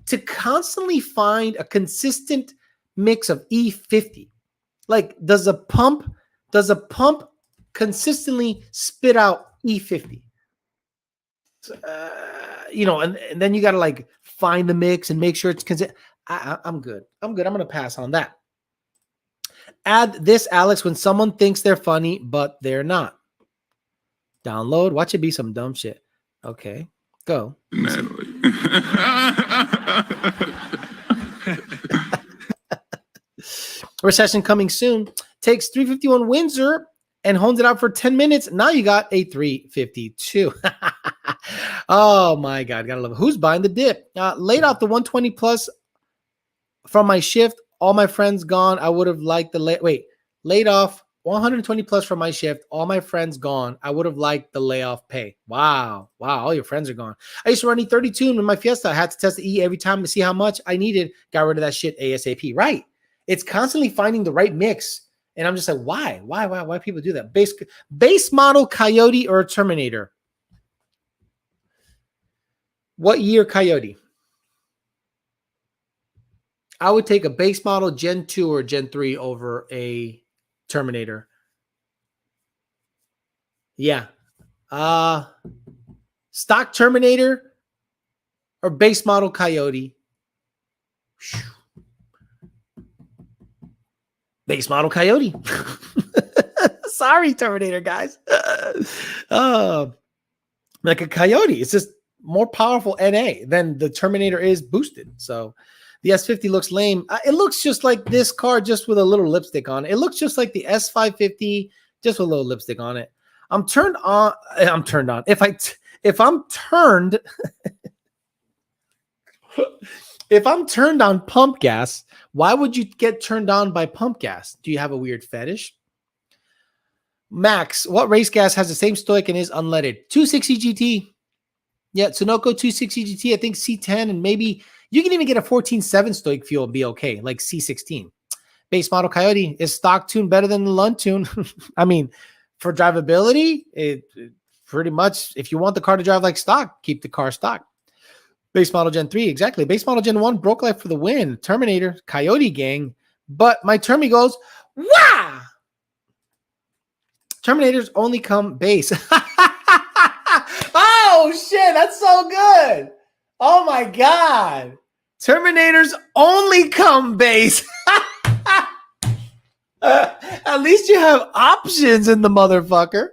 To constantly find a consistent mix of E50, like does a pump consistently spit out E50? And then you got to like find the mix and make sure it's consistent. I'm good. I'm going to pass on that. Add this, Alex, when someone thinks they're funny, but they're not. Download. Watch it be some dumb shit. Okay. Go. Recession coming soon. Takes 351 Windsor and hones it out for 10 minutes. Now you got a 352. Oh, my God. Gotta love it. Who's buying the dip? Laid off the 120 plus from my shift. All my friends gone. I would have liked the laid off 120 plus for my shift. All my friends gone. I would have liked the layoff pay. Wow. All your friends are gone. I used to run E32 in my Fiesta. I had to test the E every time to see how much I needed. Got rid of that shit ASAP. Right. It's constantly finding the right mix. And I'm just like, why people do that? Base model Coyote or Terminator? What year Coyote? I would take a base model Gen 2 or Gen 3 over a Terminator. Yeah. Stock Terminator or base model Coyote? Base model Coyote. Sorry, Terminator guys. Like a Coyote, it's just more powerful NA than the Terminator is boosted. So the S50 looks lame. It looks just like this car, just with a little lipstick on it. It looks just like the S550, just with a little lipstick on it. I'm turned on. If I'm turned, if I'm turned on pump gas, why would you get turned on by pump gas? Do you have a weird fetish? Max, what race gas has the same stoic and is unleaded? 260 GT. Yeah, Sunoco 260 GT. I think C10 and maybe you can even get a 14.7 stoic fuel and be okay, like C16. Base model Coyote. Is stock tune better than the Lund tune? I mean, for drivability, it pretty much, if you want the car to drive like stock, keep the car stock. Base model Gen 3, exactly. Base model Gen 1, broke life for the win. Terminator, Coyote gang. But my Termi goes, wah! Terminators only come base. Oh, shit, that's so good. Oh, my God. Terminators only come base. At least you have options in the motherfucker.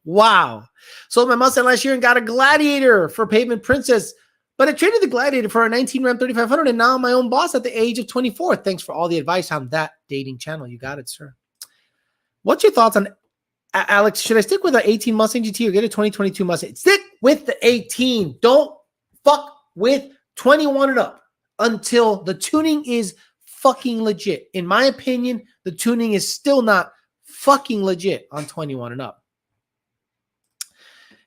Wow. Sold my Mustang last year and got a Gladiator for Pavement Princess, but I traded the Gladiator for a 19 Ram 3500 and now I'm my own boss at the age of 24. Thanks for all the advice on that dating channel. You got it, sir. What's your thoughts on Alex? Should I stick with the 18 Mustang GT or get a 2022 Mustang? Stick with the 18. Don't fuck with 21 and up until the tuning is fucking legit. In my opinion, the tuning is still not fucking legit on 21 and up.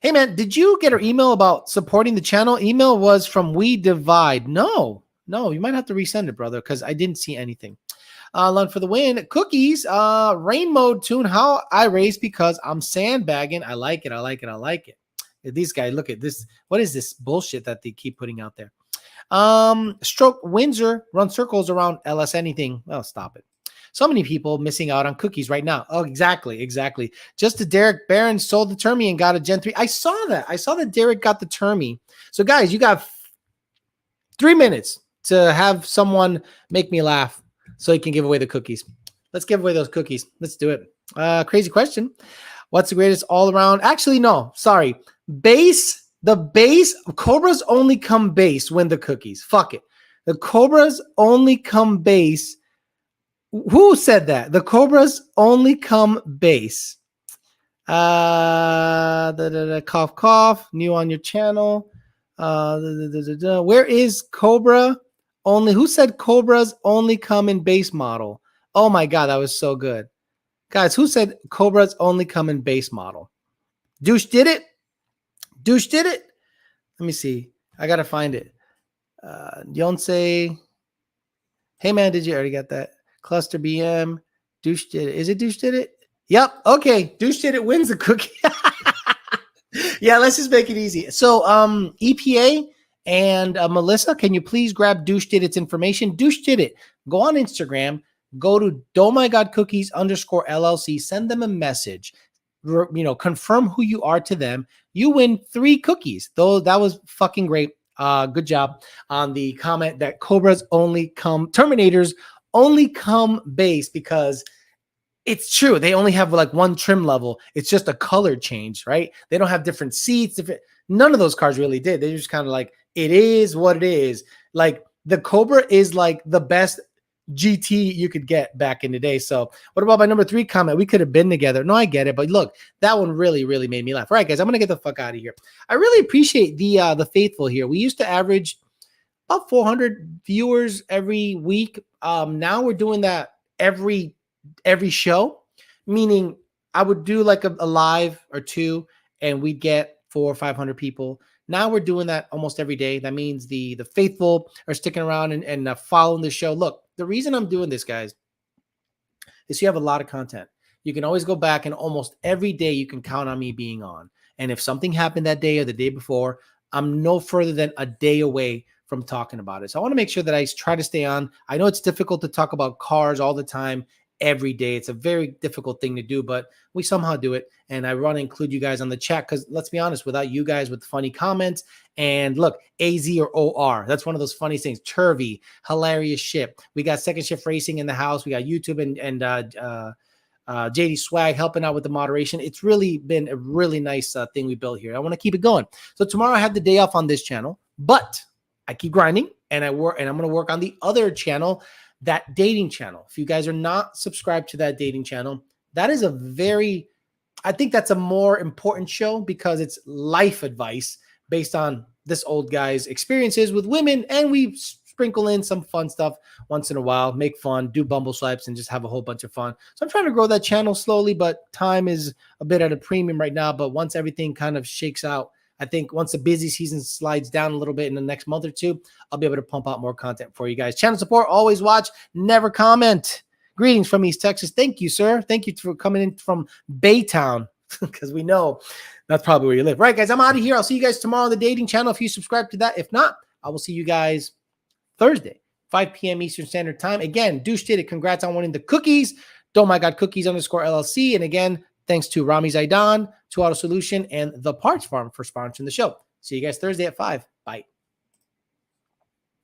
Hey, man, did you get our email about supporting the channel? Email was from We Divide. No, you might have to resend it, brother, because I didn't see anything. Lund for the win. Cookies, rain mode tune. How I race because I'm sandbagging. I like it. These guys, look at this. What is this bullshit that they keep putting out there? Stroke Windsor, run circles around LS anything. Oh, stop it. So many people missing out on cookies right now. Oh, exactly. Just as Derek Barron sold the Termi and got a Gen 3. I saw that Derek got the Termi. So guys, you got 3 minutes to have someone make me laugh so you can give away the cookies. Let's give away those cookies. Let's do it. Crazy question. What's the greatest all around? Actually, no, sorry. The base Cobras only come base when the cookies. Fuck it. The Cobras only come base. Who said that? The Cobras only come base. Cough, cough. New on your channel. Where is Cobra only? Who said Cobras only come in base model? Oh my God, that was so good. Guys, who said Cobras only come in base model? Douche did it? Let me see. I got to find it. Yonsei. Hey, man, did you already get that? Cluster BM. Douche did it. Is it Douche did it? Yep. Okay. Douche did it wins the cookie. Yeah, let's just make it easy. So EPA and Melissa, can you please grab Douche did its information? Douche did it. Go on Instagram. Go to DoMyGodCookies_LLC. Send them a message. Confirm who you are to them. You win 3 cookies. Though that was fucking great. Good job on the comment that Terminators only come base, because it's true. They only have like one trim level. It's just a color change, right? They don't have different seats. None of those cars really did. They just kind of like, it is what it is. Like the Cobra is like the best GT you could get back in the day. So what about my number 3 comment? We could have been together. No, I get it. But look, that one really, really made me laugh. All right, guys, I'm going to get the fuck out of here. I really appreciate the faithful here. We used to average about 400 viewers every week. Now we're doing that every every show, meaning I would do like a live or two and we'd get 400 or 500 people. Now we're doing that almost every day. That means the faithful are sticking around and following the show. Look, the reason I'm doing this, guys, is you have a lot of content. You can always go back and almost every day you can count on me being on. And if something happened that day or the day before, I'm no further than a day away from talking about it. So I want to make sure that I try to stay on. I know it's difficult to talk about cars all the time, every day. It's a very difficult thing to do, but we somehow do it. And I want to include you guys on the chat because let's be honest, without you guys with funny comments and look, AZ or OR, that's one of those funny things. Turvy, hilarious shit. We got Second Shift Racing in the house. We got YouTube and JD Swag helping out with the moderation. It's really been a really nice thing we built here. I want to keep it going. So tomorrow I have the day off on this channel, but I keep grinding and I'm going to work on the other channel, that dating channel. If you guys are not subscribed to that dating channel, that is I think that's a more important show because it's life advice based on this old guy's experiences with women. And we sprinkle in some fun stuff once in a while, make fun, do bumble swipes, and just have a whole bunch of fun. So I'm trying to grow that channel slowly, but time is a bit at a premium right now. But once everything kind of shakes out, I think once the busy season slides down a little bit in the next month or two, I'll be able to pump out more content for you guys. Channel support, always watch, never comment. Greetings from East Texas. Thank you, sir. Thank you for coming in from Baytown because we know that's probably where you live. Right, guys, I'm out of here. I'll see you guys tomorrow on the dating channel if you subscribe to that. If not, I will see you guys Thursday, 5 p.m. Eastern Standard Time. Again, Douche did it. Congrats on winning the cookies. Don't My God Cookies _LLC. And again, thanks to Rami Zaidan, 2 Auto Solution, and The Parts Farm for sponsoring the show. See you guys Thursday at 5.